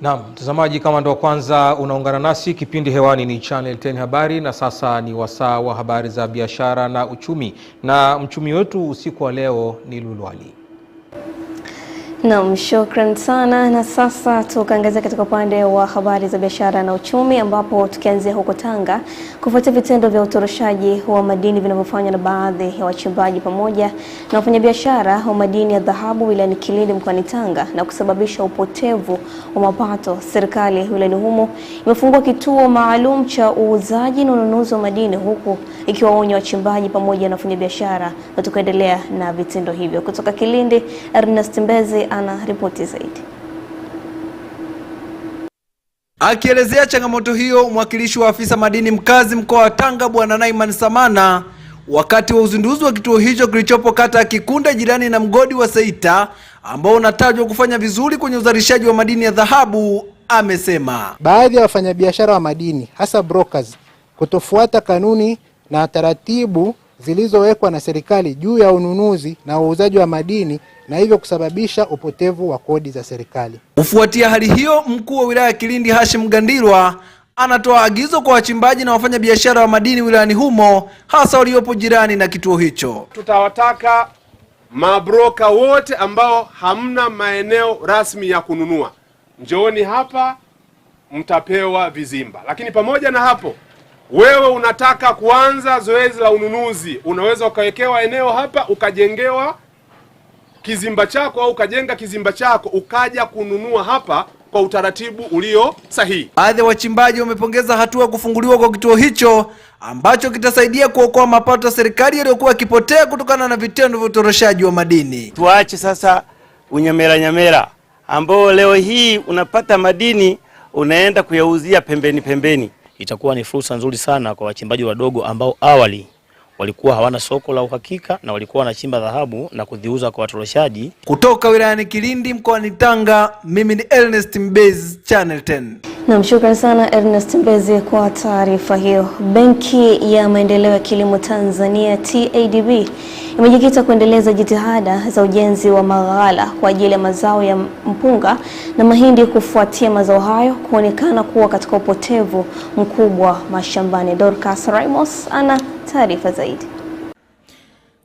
Naam, mtazamaji, kama ndo kwanza unaungana nasi, kipindi hewani ni Channel 10 habari, na sasa ni wasaa wa habari za biashara na uchumi, na mchumi wetu usiku wa leo ni Lulwali. Naam, shukran sana. Na sasa tukaangazia katika upande wa habari za biashara na uchumi, ambapo tukianzia huko Tanga kufuatia vitendo vya utoroshaji wa madini vinavyofanywa na baadhi ya wachimbaji pamoja na wafanyabiashara wa madini ya dhahabu wilayani Kilindi mkoani Tanga na kusababisha upotevu wa mapato. Serikali wilayani humo imefungua kituo maalum cha uuzaji na ununuzi wa madini, huku ikiwaonya wachimbaji pamoja na wafanyabiashara kutokuendelea na vitendo hivyo. Kutoka Kilindi, Ernest Mbezi ana ripoti zaidi. Akielezea changamoto hiyo, mwakilishi wa afisa madini mkazi mkoa wa Tanga Bwana Naiman Samana wakati wa uzinduzi wa kituo hicho kilichopo kata ya Kikunda jirani na mgodi wa Seita ambao unatajwa kufanya vizuri kwenye uzalishaji wa madini ya dhahabu, amesema baadhi ya wafanyabiashara wa madini hasa brokers kutofuata kanuni na taratibu zilizowekwa na serikali juu ya ununuzi na uuzaji wa madini na hivyo kusababisha upotevu wa kodi za serikali. Kufuatia hali hiyo, mkuu wa wilaya ya Kilindi Hashim Gandilwa anatoa agizo kwa wachimbaji na wafanyabiashara wa madini wilayani humo hasa waliopo jirani na kituo hicho. Tutawataka mabroka wote ambao hamna maeneo rasmi ya kununua, njooni hapa mtapewa vizimba. Lakini pamoja na hapo, wewe unataka kuanza zoezi la ununuzi, unaweza ukawekewa eneo hapa ukajengewa kizimba chako au ukajenga kizimba chako ukaja kununua hapa kwa utaratibu ulio sahihi. Baadhi ya wachimbaji wamepongeza hatua kufunguliwa kwa kituo hicho ambacho kitasaidia kuokoa mapato ya serikali yaliyokuwa yakipotea kutokana na vitendo vya utoroshaji wa madini. Tuache sasa unyamera ambao leo hii unapata madini unaenda kuyauzia pembeni. Itakuwa ni fursa nzuri sana kwa wachimbaji wadogo ambao awali walikuwa hawana soko la uhakika na walikuwa wanachimba dhahabu na kuziuza kwa watoroshaji. Kutoka wilayani Kilindi mkoani Tanga, mimi ni Ernest Mbezi, Channel 10. Namshukuru sana Ernest Mbezi kwa taarifa hiyo. Benki ya Maendeleo ya Kilimo Tanzania TADB imejikita kuendeleza jitihada za ujenzi wa maghala kwa ajili ya mazao ya mpunga na mahindi kufuatia mazao hayo kuonekana kuwa katika upotevu mkubwa mashambani. Dorcas Ramos ana taarifa zaidi.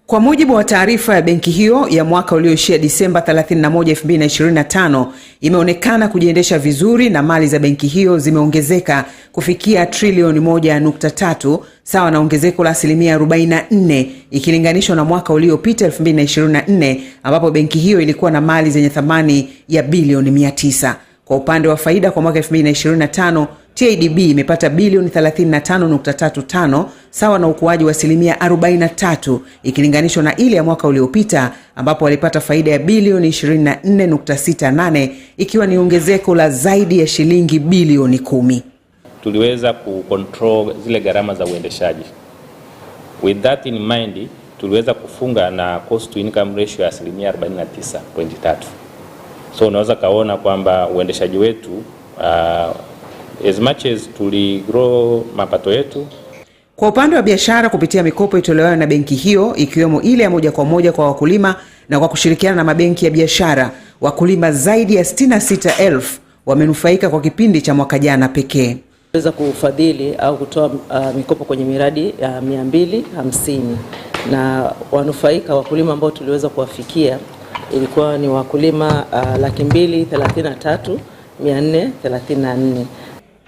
Kwa mujibu wa taarifa ya benki hiyo ya mwaka ulioishia Disemba 31, 2025, imeonekana kujiendesha vizuri na mali za benki hiyo zimeongezeka kufikia trilioni 1.3 sawa na ongezeko la 44% ikilinganishwa na mwaka uliopita 2024 ambapo benki hiyo ilikuwa na mali zenye thamani ya bilioni 900. Kwa upande wa faida kwa mwaka 2025, TADB imepata bilioni 35.35 sawa na ukuaji wa 43% ikilinganishwa na ile ya mwaka uliopita ambapo walipata faida ya bilioni 24.68 ikiwa ni ongezeko la zaidi ya shilingi bilioni 10. Tuliweza kucontrol zile gharama za uendeshaji. With that in mind, tuliweza kufunga na cost to income ratio ya 49.3. So unaweza kaona kwamba uendeshaji wetu as much as tuli grow mapato yetu. Kwa upande wa biashara kupitia mikopo itolewayo na benki hiyo ikiwemo ile ya moja kwa moja kwa wakulima na kwa kushirikiana na mabenki ya biashara, wakulima zaidi ya 66,000 wamenufaika kwa kipindi cha mwaka jana pekee. Tuweza kufadhili au kutoa mikopo kwenye miradi ya 250 na wanufaika wakulima ambao tuliweza kuwafikia ilikuwa ni wakulima 233,434.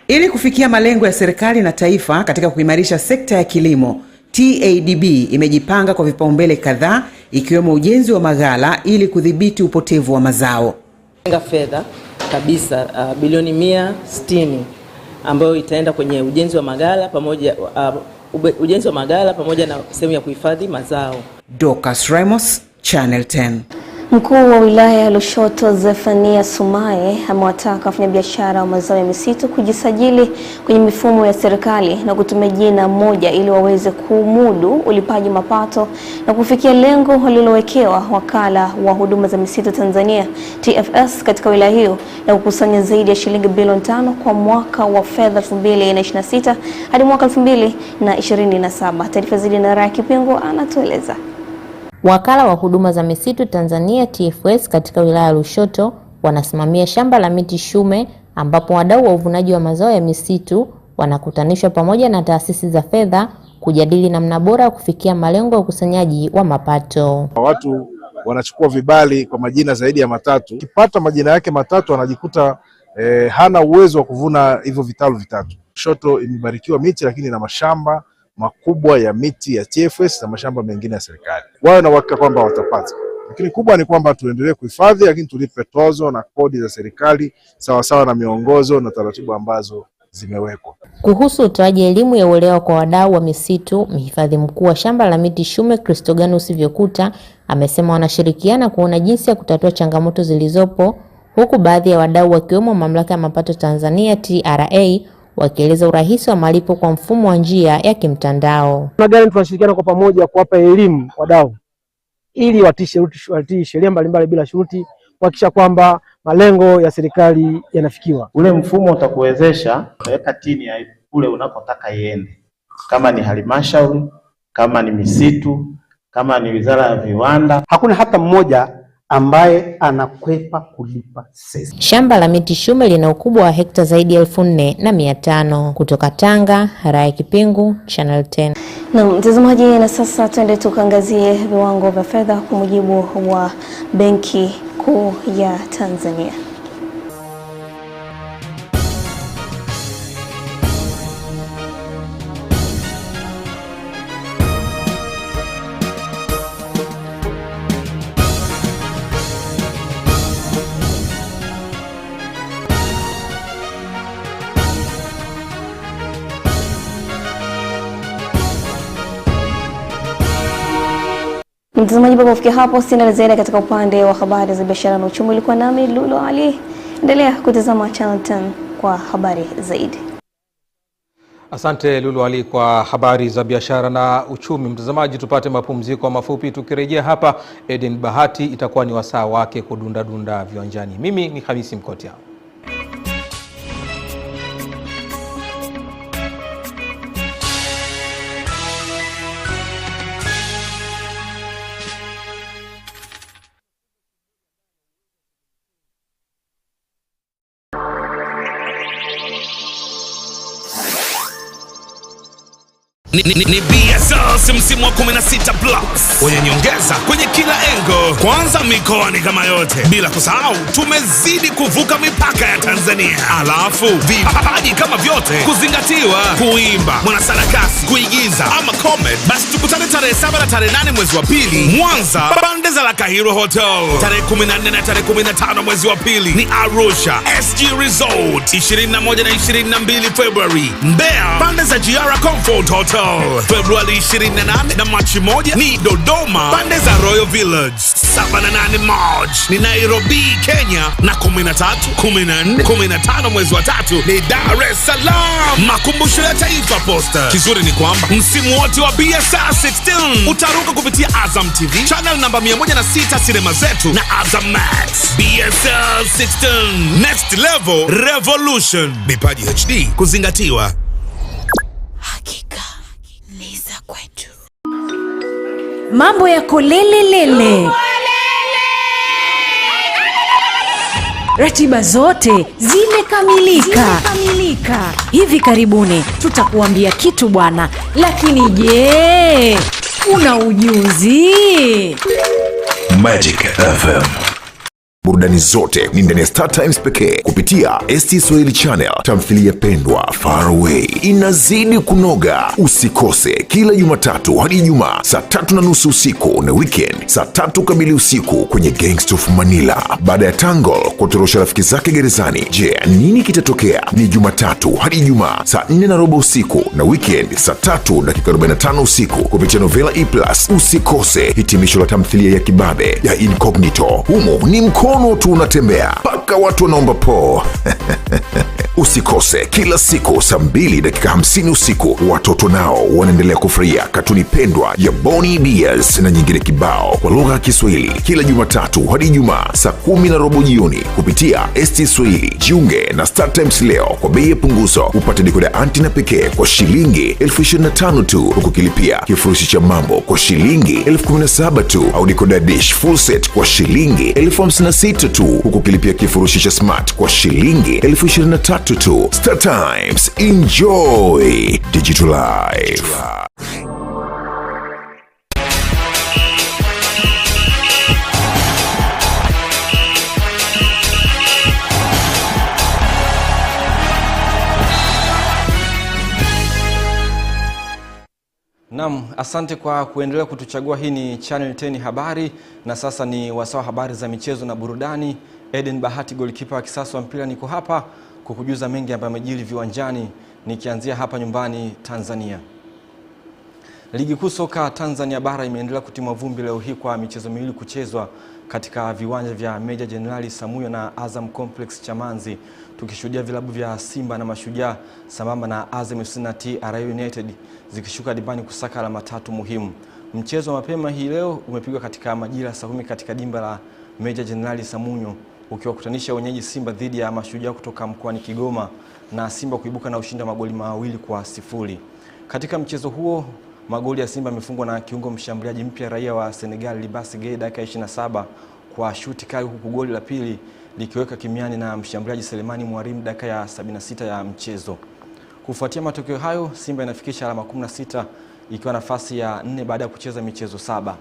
Ili kufikia malengo ya serikali na taifa katika kuimarisha sekta ya kilimo, TADB imejipanga kwa vipaumbele kadhaa ikiwemo ujenzi wa maghala ili kudhibiti upotevu wa mazao. Tenga fedha kabisa bilioni 160 ambayo itaenda kwenye ujenzi wa maghala pamoja na sehemu ya kuhifadhi mazao. Dorcas Ramos, Channel 10. Mkuu wa wilaya ya Lushoto Zephania Sumaye amewataka wafanyabiashara wa mazao ya misitu kujisajili kwenye mifumo ya serikali na kutumia jina moja ili waweze kumudu ulipaji mapato na kufikia lengo walilowekewa wakala wa huduma za misitu Tanzania TFS katika wilaya hiyo na kukusanya zaidi ya shilingi bilioni 5 kwa mwaka wa fedha 2026 hadi mwaka 2027. Taarifa zaidi na Raya Kipingo anatueleza. Wakala wa huduma za misitu Tanzania TFS katika wilaya ya Lushoto wanasimamia shamba la miti Shume ambapo wadau wa uvunaji wa mazao ya misitu wanakutanishwa pamoja na taasisi za fedha kujadili namna bora ya kufikia malengo ya ukusanyaji wa mapato. Watu wanachukua vibali kwa majina zaidi ya matatu. Kipata majina yake matatu anajikuta hana uwezo wa kuvuna hivyo vitalu vitatu. Lushoto imebarikiwa miti lakini na mashamba makubwa ya miti ya TFS na mashamba mengine ya serikali. Wao na uhakika kwamba watapata. Lakini kubwa ni kwamba tuendelee kuhifadhi lakini tulipe tozo na kodi za serikali sawa sawa na miongozo na taratibu ambazo zimewekwa. Kuhusu utoaji elimu ya uelewa kwa wadau wa misitu, mhifadhi mkuu wa shamba la miti Shume Christoganus Vyokuta amesema wanashirikiana kuona jinsi ya kutatua changamoto zilizopo, huku baadhi ya wadau wakiwemo Mamlaka ya Mapato Tanzania TRA wakieleza urahisi wa malipo kwa mfumo wa njia ya kimtandao. Magari tunashirikiana kwa pamoja kuwapa elimu wadau ili watii sheria mbalimbali bila shuruti, kuhakikisha kwamba malengo ya serikali yanafikiwa. Ule mfumo utakuwezesha kuweka tini ya kule unapotaka iende, kama ni halmashauri, kama ni misitu, kama ni Wizara ya Viwanda. Hakuna hata mmoja ambaye anakwepa kulipa sesa. Shamba la miti Shume lina ukubwa wa hekta zaidi ya 4,500. Kutoka Tanga, Haraya Kipingu, Channel 10. Na mtazamaji, na sasa twende tukaangazie viwango vya fedha kwa mujibu wa Benki Kuu ya Tanzania. Mtazamaji, mpaka kufikia hapo sina la ziada katika upande wa habari za biashara na uchumi. Ulikuwa nami Lulu Ali. Endelea kutazama Channel 10 kwa habari zaidi. Asante Lulu Ali kwa habari za biashara na uchumi. Mtazamaji, tupate mapumziko mafupi. Tukirejea hapa, Eden Bahati itakuwa ni wasaa wake kudunda dunda viwanjani. Mimi ni Hamisi Mkotia. Ni BSL msimu wa 16 plus wenye nyongeza kwenye kila engo. Kwanza mikoa ni kama yote, bila kusahau tumezidi kuvuka mipaka ya Tanzania. Alafu vipaji kama vyote kuzingatiwa: kuimba, mwanasarakasi, kuigiza ama comedy. Basi tukutane tarehe 7 na tarehe 8 mwezi wa pili Mwanza, pande za La Kahiro Hotel. Tarehe 14 na tarehe 15 mwezi wa pili ni Arusha SG Resort. 21 na 22 February Mbeya, pande za Giara Comfort Hotel. Februari 28 na Machi 1 ni Dodoma, pande za Royal Village. 7 na 8 March ni Nairobi, Kenya, na 13, 14, 15 mwezi wa 3 ni Dar es Salaam, makumbusho ya Taifa Posta. Kizuri ni kwamba msimu wote wa BSL 16 utaruka kupitia Azam TV, channel namba 106 sinema zetu na Azam Max. BSL 16 Next Level Revolution, vipaji HD kuzingatiwa. Kwetu mambo yako lele. Ratiba zote zimekamilika. Hivi karibuni tutakuambia kitu bwana, lakini je, una ujuzi? Magic FM. Burudani zote ni ndani ya Star Times pekee kupitia ST Swahili Channel. Tamthilia pendwa Far Away inazidi kunoga. Usikose kila Jumatatu hadi Ijumaa saa 3:30 usiku na weekend saa 3 kamili usiku kwenye Gangsta of Manila. Baada ya Tangle kutorosha rafiki zake gerezani, je, nini kitatokea? Ni Jumatatu hadi Ijumaa saa 4:15 usiku na weekend saa 3:45 usiku kupitia Novela E+. Usikose hitimisho la tamthilia ya kibabe ya Incognito. Humo ni mkono tu unatembea mpaka watu wanaomba po. Usikose kila siku saa 2:50 usiku. Watoto nao wanaendelea kufurahia katuni pendwa ya Boni Bears na nyingine kibao kwa lugha ya Kiswahili kila Jumatatu hadi Ijumaa saa 10:15 jioni kupitia ST Swahili. Jiunge na Star Times leo kwa bei ya punguzo. Upate dekoda antina pekee kwa shilingi 25,000 tu, huku kilipia kifurushi cha mambo kwa shilingi 17,000 tu, au dekoda dish full set kwa shilingi 56,000 tu, huku kilipia kifurushi cha smart kwa shilingi 23,000 tu. Star Times, enjoy digital life. Naam, asante kwa kuendelea kutuchagua. Hii ni Channel 10 habari, na sasa ni wasaa habari za michezo na burudani. Eden Bahati, goalkeeper wa kisasa wa mpira, niko hapa kukujuza mengi ambayo yamejiri viwanjani, nikianzia hapa nyumbani Tanzania. Ligi kuu soka Tanzania bara imeendelea kutimwa vumbi leo hii kwa michezo miwili kuchezwa katika viwanja vya Meja Jenerali Samuyo na Azam Complex Chamanzi, tukishuhudia vilabu vya Simba na Mashujaa sambamba na Azam FC na TRA United zikishuka dimbani kusaka alama 3 muhimu. Mchezo wa mapema hii leo umepigwa katika majira saa 10 katika dimba la Meja Jenerali Samuyo, ukiwakutanisha wenyeji Simba dhidi ya Mashujaa kutoka mkoani Kigoma, na Simba kuibuka na ushindi wa magoli 2-0. Katika mchezo huo magoli ya Simba yamefungwa na kiungo mshambuliaji mpya raia wa Senegal Libasi Gueye dakika 27 kwa shuti kali, huku goli la pili likiweka kimiani na mshambuliaji Selemani Mwalimu dakika ya 76 ya mchezo. Kufuatia matokeo hayo, Simba inafikisha alama 16 ikiwa nafasi ya 4 baada ya kucheza michezo 7.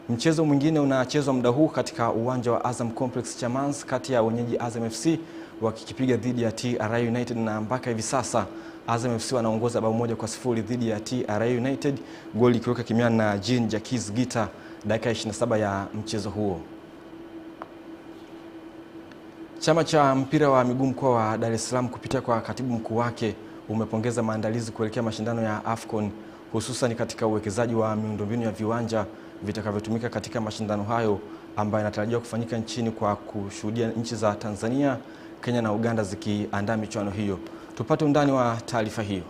Mchezo mwingine unachezwa muda huu katika uwanja wa Azam Complex Chamanzi kati ya wenyeji Azam FC wakikipiga dhidi ya TRA United, na mpaka hivi sasa Azam FC wanaongoza bao 1-0 dhidi ya TRA United, goli ikiweka kimiani na Jean Jacques Gita dakika 27 ya mchezo huo. Chama cha mpira wa miguu mkoa wa Dar es Salaam kupitia kwa katibu mkuu wake umepongeza maandalizi kuelekea mashindano ya AFCON, hususan katika uwekezaji wa miundombinu ya viwanja vitakavyotumika katika mashindano hayo ambayo yanatarajiwa kufanyika nchini, kwa kushuhudia nchi za Tanzania, Kenya na Uganda zikiandaa michuano hiyo. Tupate undani wa taarifa hiyo.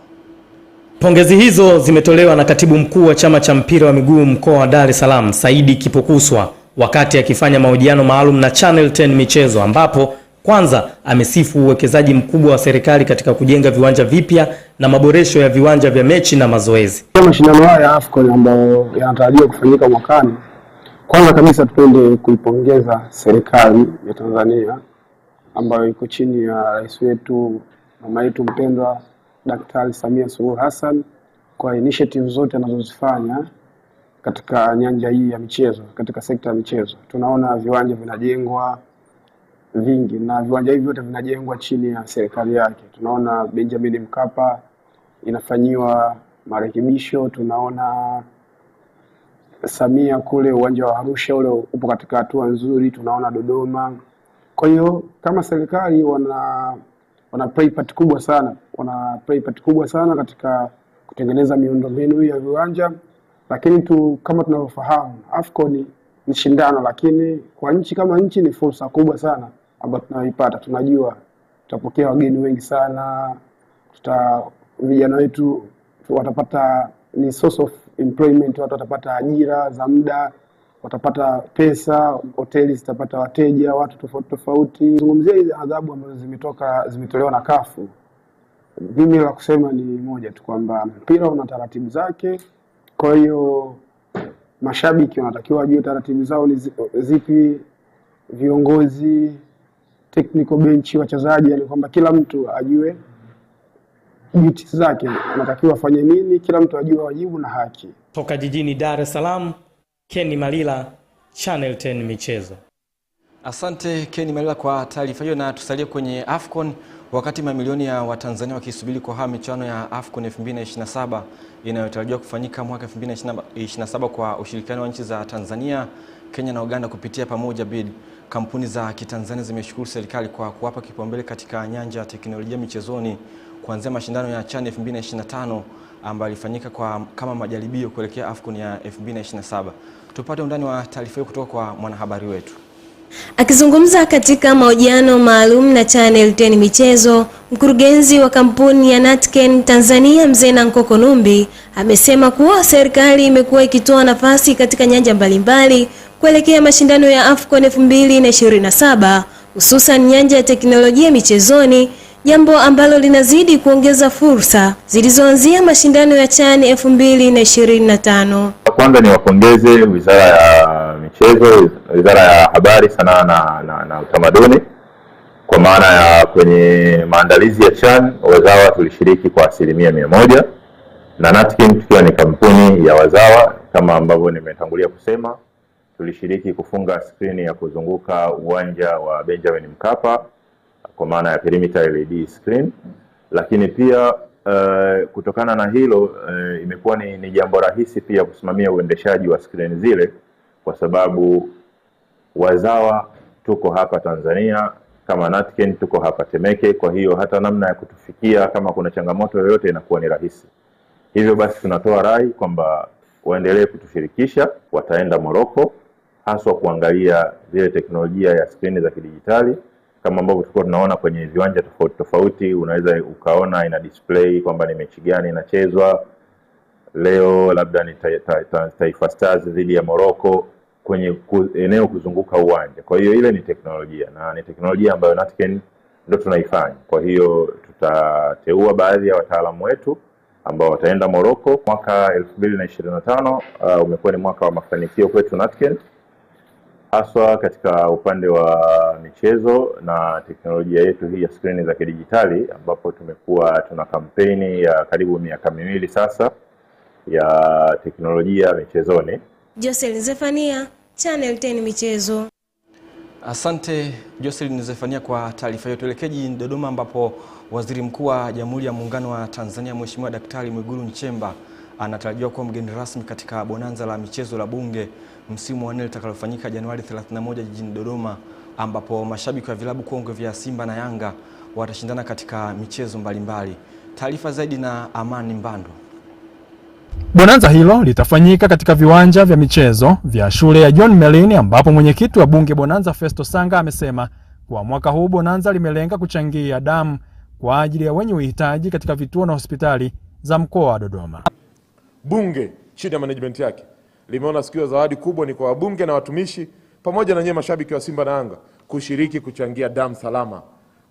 Pongezi hizo zimetolewa na katibu mkuu wa chama cha mpira wa miguu mkoa wa Dar es Salaam Saidi Kipokuswa wakati akifanya mahojiano maalum na Channel 10 Michezo, ambapo kwanza amesifu uwekezaji mkubwa wa serikali katika kujenga viwanja vipya na maboresho ya viwanja vya mechi na mazoezi. Mashindano haya ya AFCON ambayo yanatarajiwa kufanyika mwakani, kwanza kabisa tupende kuipongeza serikali ya Tanzania ambayo iko chini ya rais wetu, mama yetu mpendwa Daktari Samia Suluhu Hassan, kwa initiative zote anazozifanya katika nyanja hii ya michezo, katika sekta ya michezo. Tunaona viwanja vinajengwa vingi, na viwanja hivi vyote vinajengwa chini ya serikali yake. Tunaona Benjamin Mkapa inafanyiwa marekebisho, tunaona Samia kule uwanja wa Arusha ule upo katika hatua nzuri, tunaona Dodoma. Kwa hiyo kama serikali wana play part kubwa sana katika kutengeneza miundombinu ya viwanja. Lakini kama tunavyofahamu, AFCON ni shindano, lakini kwa nchi kama nchi ni fursa kubwa sana ambayo tunaipata. Tunajua tutapokea wageni wengi sana, vijana wetu watapata ni source of employment, watu watapata ajira za muda, watapata pesa, hoteli zitapata wateja, watu tofauti tofauti. Zungumzia hizo adhabu ambazo zimetolewa na kafu, mimi la kusema ni moja tu, kwamba mpira una taratibu zake. Kwa hiyo mashabiki wanatakiwa wajue taratibu zao ni zipi, viongozi, technical bench, wachezaji, yani kwamba kila mtu ajue duty zake, anatakiwa afanye nini, kila mtu ajue wajibu na haki. Toka jijini Dar es Salaam, Kenny Malila, Channel 10 Michezo. Asante Kenny Malila kwa taarifa hiyo, na tusalie kwenye AFCON. Wakati mamilioni ya Watanzania wakisubiri kwa hamu michuano ya AFCON 2027 inayotarajiwa kufanyika mwaka 2027 kwa ushirikiano wa nchi za Tanzania, Kenya na Uganda kupitia Pamoja Bid, kampuni za kitanzania zimeshukuru serikali kwa kuwapa kipaumbele katika nyanja ya teknolojia michezoni, kuanzia mashindano ya CHAN 2025 ambayo ilifanyika kama majaribio kuelekea AFCON ya 2027. Tupate undani wa taarifa hiyo kutoka kwa mwanahabari wetu. Akizungumza katika mahojiano maalum na Channel 10 Michezo, mkurugenzi wa kampuni ya Natken Tanzania Mzee Nankoko Numbi amesema kuwa serikali imekuwa ikitoa nafasi katika nyanja mbalimbali kuelekea mashindano ya AFCON 2027, hususan nyanja ya teknolojia michezoni, jambo ambalo linazidi kuongeza fursa zilizoanzia mashindano ya CHAN 2025. Kwanza ni wapongeze Wizara ya Michezo, Wizara ya Habari, Sanaa na Utamaduni, kwa maana ya kwenye maandalizi ya CHAN wazawa tulishiriki kwa 100%, na Natkin tukiwa ni kampuni ya wazawa kama ambavyo nimetangulia kusema, tulishiriki kufunga skrini ya kuzunguka uwanja wa Benjamin Mkapa kwa maana ya perimeter LED screen. Lakini pia kutokana na hilo imekuwa ni jambo rahisi pia kusimamia uendeshaji wa screen zile, kwa sababu wazawa tuko hapa Tanzania kama Natken tuko hapa Temeke, kwa hiyo hata namna ya kutufikia kama kuna changamoto yoyote inakuwa ni rahisi. Hivyo basi tunatoa rai kwamba waendelee kutushirikisha. Wataenda Morocco haswa kuangalia zile teknolojia ya skrini za kidijitali kama ambavyo tulikuwa tunaona kwenye viwanja tofauti tofauti. Unaweza ukaona ina display kwamba ni mechi gani inachezwa leo, labda ni Taifa Stars dhidi ya Morocco kwenye eneo kuzunguka uwanja. Kwa hiyo ile ni teknolojia, na ni teknolojia ambayo Natken ndio tunaifanya. Kwa hiyo tutateua baadhi ya wataalamu wetu ambao wataenda Morocco. Mwaka 2025 umekuwa ni mwaka wa mafanikio kwetu Natken, haswa katika upande wa michezo na teknolojia yetu hii ya skrini za kidijitali, ambapo tumekuwa tuna kampeni ya karibu miaka miwili sasa ya teknolojia michezoni. Jocelyn Zefania, Channel 10 Michezo. Asante Jocelyn Zefania kwa taarifa hiyo. Tuelekee jijini Dodoma ambapo Waziri Mkuu wa Jamhuri ya Muungano wa Tanzania Mheshimiwa Daktari Mwigulu Nchemba anatarajiwa kuwa mgeni rasmi katika bonanza la michezo la Bunge msimu wa 4 litakalofanyika Januari 31 jijini Dodoma, ambapo mashabiki wa vilabu kongwe vya Simba na Yanga watashindana katika michezo mbalimbali. Taarifa zaidi na Amani Mbando. Bonanza hilo litafanyika katika viwanja vya michezo vya shule ya John Merlin, ambapo mwenyekiti wa Bunge Bonanza Festo Sanga amesema kwa mwaka huu bonanza limelenga kuchangia damu kwa ajili ya wenye uhitaji katika vituo na hospitali za mkoa wa Dodoma. Bunge chini ya management yake limeona sikio zawadi kubwa ni kwa wabunge na watumishi pamoja na nyinyi mashabiki wa Simba na Yanga kushiriki kuchangia damu salama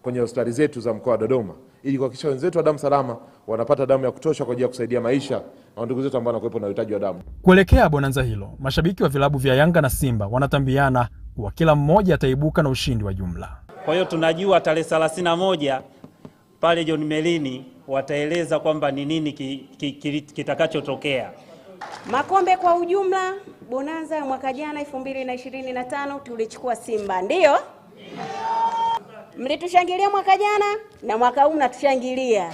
kwenye hospitali zetu za mkoa wa Dodoma, ili kuhakikisha wenzetu wa damu salama wanapata damu ya kutosha kwa ajili ya kusaidia maisha na ndugu zetu ambao wanakuwepo na uhitaji wa damu. Kuelekea bonanza hilo, mashabiki wa vilabu vya Yanga na Simba wanatambiana kuwa kila mmoja ataibuka na ushindi wa jumla. Kwa hiyo tunajua tarehe 31 pale John Merlin wataeleza kwamba ni nini kitakachotokea. Makombe kwa ujumla, bonanza ya mwaka jana 2025 tulichukua Simba, ndio? Mlitushangilia mwaka jana na mwaka huu mnatushangilia.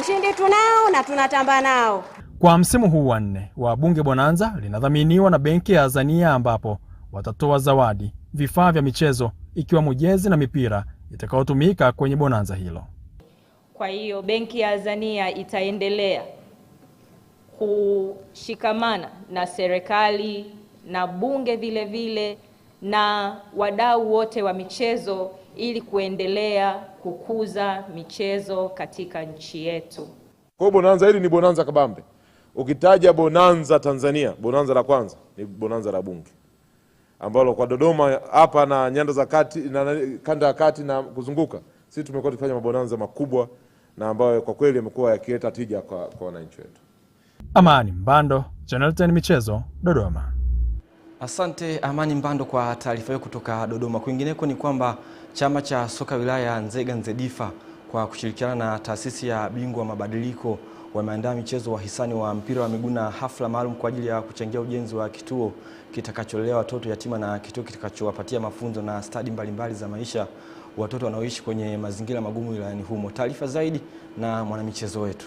Ushindi tunao na tunatamba nao. Kwa msimu huu wa 4 wa Bunge Bonanza linadhaminiwa na Benki ya Azania, ambapo watatoa zawadi, vifaa vya michezo ikiwa jezi na mipira itakayotumika kwenye bonanza hilo. Kwa hiyo Benki ya Azania itaendelea kushikamana na serikali na bunge vile vile na wadau wote wa michezo ili kuendelea kukuza michezo katika nchi yetu. Kwa bonanza hili ni bonanza kabambe. Ukitaja bonanza Tanzania, bonanza la kwanza ni bonanza la bunge, ambalo kwa Dodoma hapa na nyanda za kati na kanda ya kati na kuzunguka, sisi tumekuwa tukifanya mabonanza makubwa na ambayo kwa kweli yamekuwa yakileta tija kwa wananchi wetu. Amani Mbando, Channel 10 Michezo, Dodoma. Asante Amani Mbando kwa taarifa hiyo kutoka Dodoma. Kwingineko ni kwamba chama cha soka wilaya ya Nzega Nzedifa kwa kushirikiana na taasisi ya Bingwa wa Mabadiliko wameandaa michezo wa hisani wa mpira wa miguu na hafla maalum kwa ajili ya kuchangia ujenzi wa kituo kitakacholea watoto yatima na kituo kitakachowapatia mafunzo na stadi mbalimbali za maisha watoto wanaoishi kwenye mazingira magumu wilayani humo. Taarifa zaidi na mwanamichezo wetu.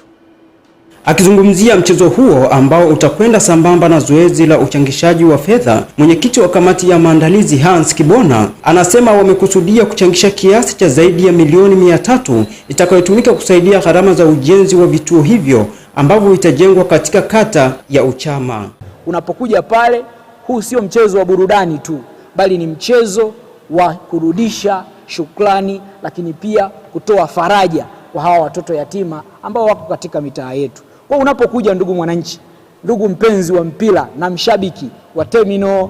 Akizungumzia mchezo huo ambao utakwenda sambamba na zoezi la uchangishaji wa fedha, mwenyekiti wa kamati ya maandalizi Hans Kibona anasema wamekusudia kuchangisha kiasi cha zaidi ya milioni 300 itakayotumika kusaidia gharama za ujenzi wa vituo hivyo ambavyo vitajengwa katika kata ya Uchama. Unapokuja pale, huu sio mchezo wa burudani tu, bali ni mchezo wa kurudisha shukrani, lakini pia kutoa faraja kwa hawa watoto yatima ambao wako katika mitaa yetu. Kwa unapokuja ndugu mwananchi, ndugu mpenzi wa mpira na mshabiki wa Terminal,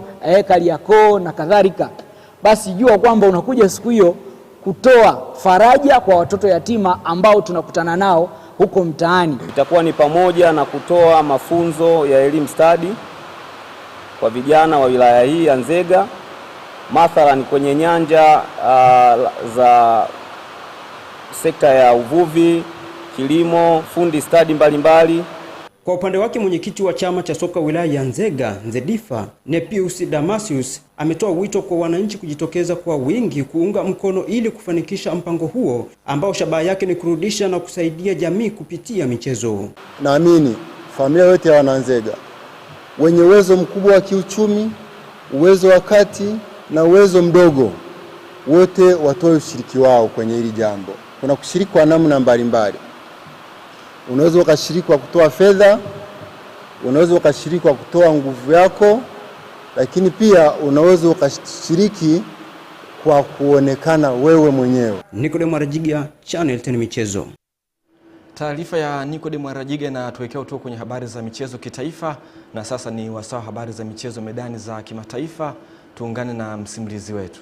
Kariakoo na kadhalika, basi jua kwamba unakuja siku hiyo kutoa faraja kwa watoto yatima ambao tunakutana nao huko mtaani. Itakuwa ni pamoja na kutoa mafunzo ya elimu stadi kwa vijana wa wilaya hii ya Nzega, mathalan kwenye nyanja za sekta ya uvuvi, kilimo, fundi stadi mbalimbali. Kwa upande wake mwenyekiti wa chama cha soka wilaya ya Nzega Nzedifa, Nepius Damasius, ametoa wito kwa wananchi kujitokeza kwa wingi kuunga mkono ili kufanikisha mpango huo ambao shabaha yake ni kurudisha na kusaidia jamii kupitia michezo. Naamini familia yote ya Wananzega wenye uwezo mkubwa wa kiuchumi, uwezo wa kati na uwezo mdogo wote watoe ushiriki wao kwenye hili jambo. Kuna kushiriki kwa namna mbalimbali. Unaweza ukashiriki kwa kutoa fedha, unaweza ukashiriki kwa kutoa nguvu yako, lakini pia unaweza ukashiriki kwa kuonekana wewe mwenyewe. Nikodemo Arajiga, Channel 10 Michezo. Taarifa ya Nikodemo Arajiga na tuwekea utuo kwenye habari za michezo kitaifa, na sasa ni wasaa habari za michezo medani za kimataifa. Tuungane na msimulizi wetu.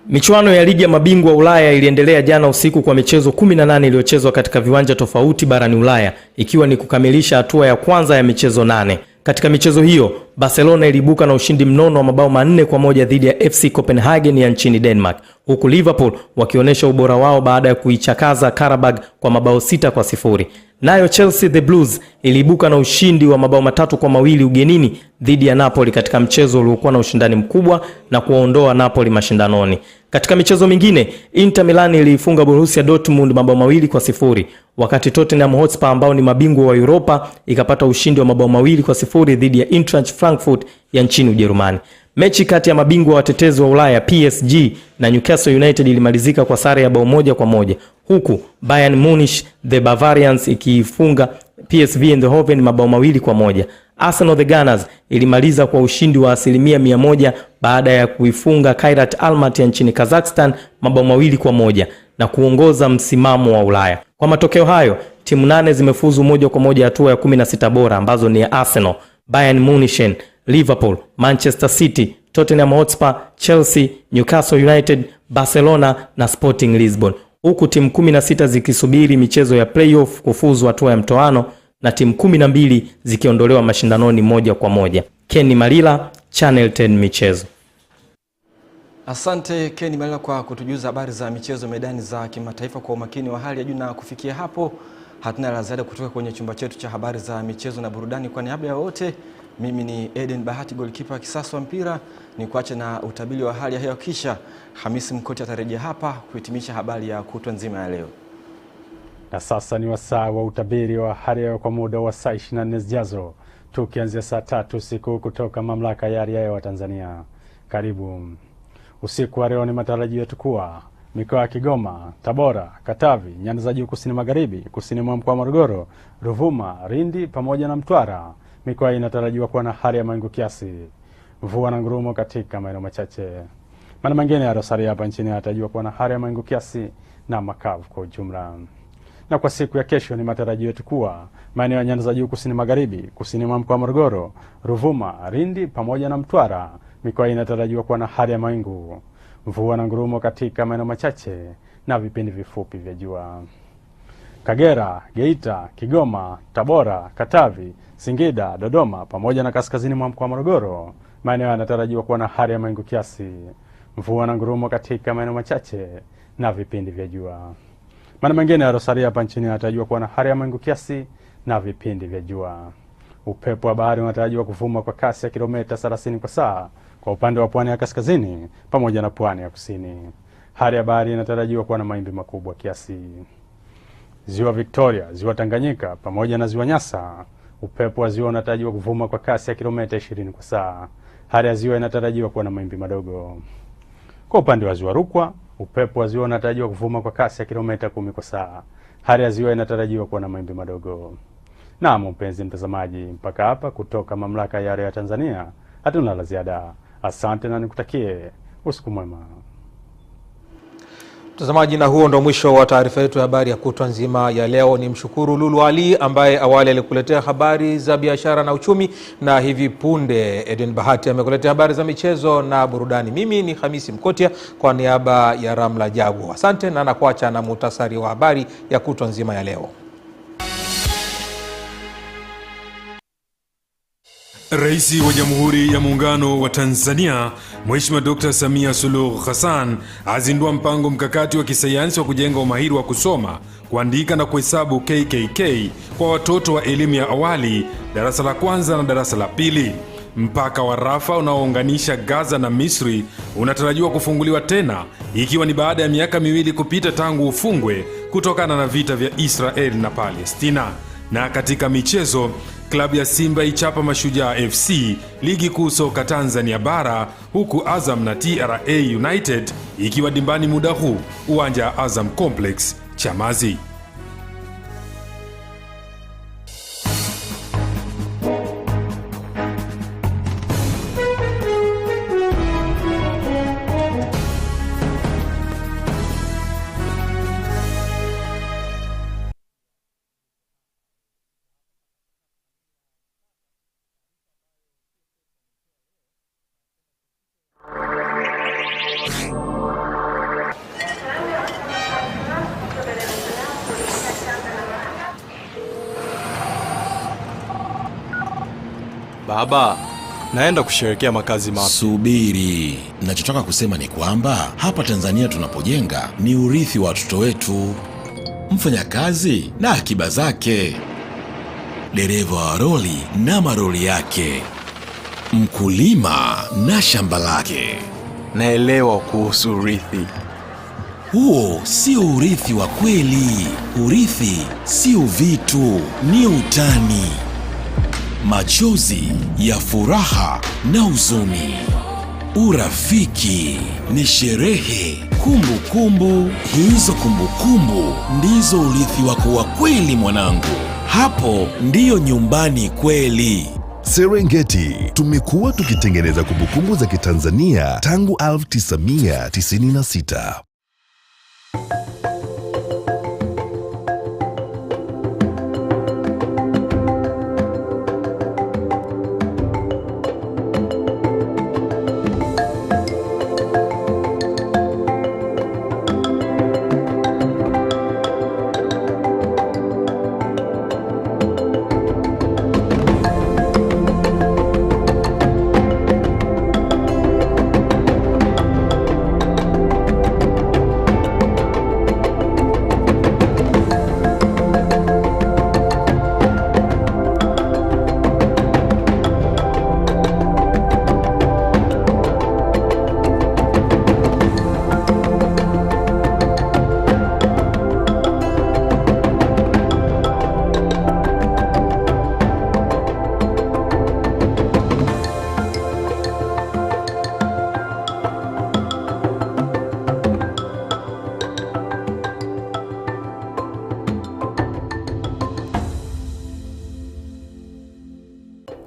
Michuano ya ligi ya mabingwa Ulaya iliendelea jana usiku kwa michezo 18 iliyochezwa katika viwanja tofauti barani Ulaya, ikiwa ni kukamilisha hatua ya kwanza ya michezo 8. Katika michezo hiyo, Barcelona ilibuka na ushindi mnono wa mabao 4-1 dhidi ya FC Copenhagen ya nchini Denmark, huku Liverpool wakionyesha ubora wao baada ya kuichakaza Karabag kwa mabao 6-0. Nayo Chelsea the Blues iliibuka na ushindi wa mabao 3-2 ugenini dhidi ya Napoli katika mchezo uliokuwa na ushindani mkubwa na kuondoa Napoli mashindanoni. Katika michezo mingine, Inter Milan iliifunga Borussia Dortmund mabao 2-0, wakati Tottenham Hotspur ambao ni mabingwa wa Europa ikapata ushindi wa mabao 2-0 dhidi ya Eintracht Frankfurt ya nchini Ujerumani. Mechi kati ya mabingwa watetezi wa Ulaya PSG na Newcastle United ilimalizika kwa sare ya bao 1-1, huku Bayern Munich the Bavarians ikiifunga PSV Eindhoven mabao 2-1. Arsenal the Gunners ilimaliza kwa ushindi wa 100% baada ya kuifunga Kairat Almaty ya nchini Kazakhstan mabao 2-1 na kuongoza msimamo wa Ulaya. Kwa matokeo hayo, timu 8 zimefuzu moja kwa moja hatua ya 16 bora ambazo ni Arsenal, Bayern Munich, Liverpool, Manchester City, Tottenham Hotspur, Chelsea, Newcastle United, Barcelona na Sporting Lisbon, huku timu 16 zikisubiri michezo ya playoff kufuzu hatua ya mtoano na timu 12 zikiondolewa mashindanoni moja kwa moja. Kenny Malila, Channel 10 Michezo. Asante Kenny Malila kwa kutujuza habari za michezo medani za kimataifa kwa umakini wa hali ya juu, na kufikia hapo hatuna la ziada kutoka kwenye chumba chetu cha habari za michezo na burudani. Kwa niaba ya wote, mimi ni Eden Bahati, goalkeeper kisasa wa mpira. Ni kuache na utabiri wa hali ya hewa, kisha Hamisi Mkoti atarejea hapa kuhitimisha habari ya kutwa nzima ya leo. Na sasa ni wasaa wa utabiri wa hali ya hewa kwa muda wa saa 24 zijazo, tukianzia saa 3 usiku kutoka mamlaka ya hali ya hewa Tanzania. Karibu. Usiku wa leo ni matarajio yetu kuwa mikoa ya Kigoma, Tabora, Katavi, Nyanda za Juu kusini magharibi, kusini mwa mkoa wa Morogoro, Ruvuma, Lindi pamoja na Mtwara, mikoa hii inatarajiwa kuwa na hali ya mawingu kiasi, mvua na ngurumo katika maeneo machache. Maeneo mengine ya Rosaria hapa nchini yanatarajiwa kuwa na hali ya mawingu kiasi na makavu kwa ujumla. Na kwa siku ya kesho ni matarajio yetu kuwa maeneo ya Nyanda za Juu kusini magharibi, kusini mwa mkoa wa Morogoro, Ruvuma, Lindi pamoja na Mtwara, mikoa hii inatarajiwa kuwa na hali ya mawingu, mvua na ngurumo katika maeneo machache na vipindi vifupi vya jua. Kagera, Geita, Kigoma, Tabora, Katavi, Singida, Dodoma pamoja na kaskazini mwa mkoa wa Morogoro, maeneo yanatarajiwa kuwa na hali ya mawingu kiasi, mvua na ngurumo katika maeneo machache na vipindi vya jua. Maeneo mengine ya Rosaria hapa nchini yanatarajiwa kuwa na hali ya mawingu kiasi na vipindi vya jua. Upepo wa bahari unatarajiwa kuvuma kwa kasi ya kilomita 30 kwa saa kwa upande wa pwani ya kaskazini pamoja na pwani ya kusini. Hali ya bahari inatarajiwa kuwa na mawimbi makubwa kiasi. Ziwa Victoria, Ziwa Tanganyika pamoja na Ziwa Nyasa, upepo wa ziwa unatarajiwa kuvuma kwa kasi ya kilomita 20 kwa saa. Hali ya ziwa inatarajiwa kuwa na mawimbi madogo. Kwa upande wa Ziwa Rukwa, upepo wa ziwa unatarajiwa kuvuma kwa kasi ya kilomita 10 kwa saa. Hali ya ziwa inatarajiwa kuwa na mawimbi madogo. Na mpenzi mtazamaji, mpaka hapa kutoka mamlaka ya ardhi Tanzania hatuna la ziada. Asante na nikutakie usiku mwema. Mtazamaji, na huo ndo mwisho wa taarifa yetu ya habari ya kutwa nzima ya leo. Ni mshukuru Lulu Ali ambaye awali alikuletea habari za biashara na uchumi, na hivi punde Eden Bahati amekuletea habari za michezo na burudani. Mimi ni Hamisi Mkotia kwa niaba ya Ramla Jabu. Asante na nakuacha na muhtasari wa habari ya kutwa nzima ya leo. Rais wa Jamhuri ya Muungano wa Tanzania Mheshimiwa Dr. Samia Suluhu Hassan azindua mpango mkakati wa kisayansi wa kujenga umahiri wa kusoma, kuandika na kuhesabu KKK kwa watoto wa elimu ya awali, darasa la kwanza na darasa la pili. Mpaka wa Rafa unaounganisha Gaza na Misri unatarajiwa kufunguliwa tena, ikiwa ni baada ya miaka 2 kupita tangu ufungwe kutokana na vita vya Israel na Palestina. Na katika michezo, klabu ya Simba ichapa Mashujaa FC ligi kuu soka Tanzania bara, huku Azam na TRA United ikiwa dimbani muda huu uwanja wa Azam Complex Chamazi. Baba, naenda kusherehekea makazi mapya. Subiri, ninachotaka kusema ni kwamba hapa Tanzania tunapojenga ni urithi wa watoto wetu. Mfanyakazi na akiba zake, dereva wa roli na maroli yake, mkulima na shamba lake. Naelewa kuhusu urithi. Huo sio urithi wa kweli. Urithi sio vitu, ni utani. Machozi ya furaha na huzuni. Urafiki ni sherehe. Kumbukumbu hizo, kumbukumbu ndizo urithi wako wa kweli mwanangu. Hapo ndiyo nyumbani kweli. Serengeti, tumekuwa tukitengeneza kumbukumbu za Kitanzania tangu 1996.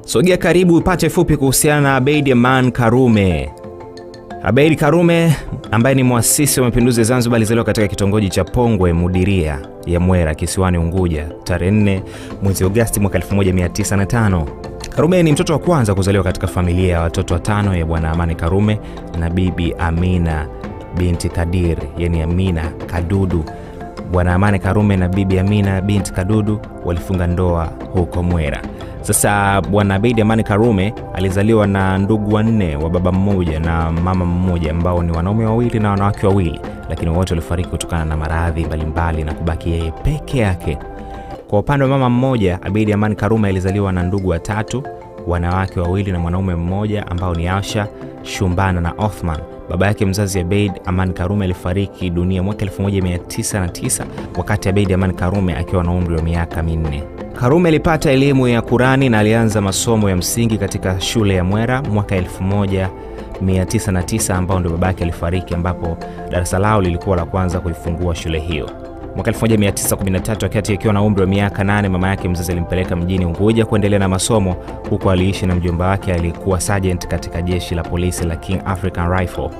Sogea karibu upate fupi kuhusiana na Abeid Aman Karume. Abeid Karume ambaye ni muasisi wa mapinduzi ya Zanzibar alizaliwa katika kitongoji cha Pongwe Mudiria ya Mwera kisiwani Unguja tarehe 4 mwezi Agosti mwaka 1905. Karume ni mtoto wa kwanza kuzaliwa katika familia ya watoto watano ya Bwana Amani Karume na Bibi Amina binti Kadir, yani Amina Kadudu. Bwana Amani Karume na Bibi Amina binti Kadudu walifunga ndoa huko Mwera. Sasa Bwana Abeid Aman Karume alizaliwa na ndugu wanne wa baba mmoja na mama mmoja ambao ni wanaume wawili na wanawake wawili, lakini wote walifariki kutokana na maradhi mbalimbali na kubaki yeye peke yake. Kwa upande wa mama mmoja, Abeid Aman Karume alizaliwa na ndugu watatu, wanawake wawili na mwanaume mmoja ambao ni Asha, Shumbana na Othman. Baba yake mzazi Abeid Aman Karume alifariki dunia mwaka 1909 wakati Abeid Aman Karume akiwa na umri wa miaka 4. Karume alipata elimu ya Qurani na alianza masomo ya msingi katika shule ya Mwera mwaka 1909 ambao ndio babake alifariki, ambapo darasa lao lilikuwa la kwanza kuifungua shule hiyo. Mwaka 1913 wakati akiwa na umri wa miaka 8, mama yake mzazi alimpeleka mjini Unguja kuendelea na masomo, huko aliishi na mjomba wake aliyekuwa sergeant katika jeshi la polisi la King African Rifle.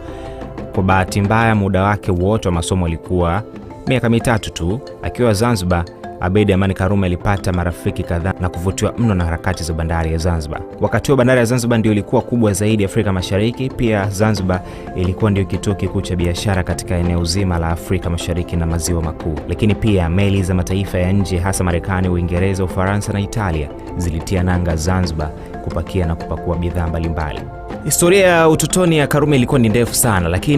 Kwa bahati mbaya muda wake wote wa masomo alikuwa miaka 3 tu. Akiwa Zanzibar, Abeid Aman Karume alipata marafiki kadhaa na kuvutiwa mno na harakati za bandari ya Zanzibar. Wakati huo bandari ya Zanzibar ndio ilikuwa kubwa zaidi Afrika Mashariki. Pia Zanzibar ilikuwa ndio kituo kikuu cha biashara katika eneo zima la Afrika Mashariki na maziwa makuu. Lakini pia meli za mataifa ya nje hasa Marekani, Uingereza, Ufaransa na Italia zilitia nanga Zanzibar kupakia na kupakua bidhaa mbalimbali. Historia ya utotoni ya Karume ilikuwa ni ndefu sana, lakini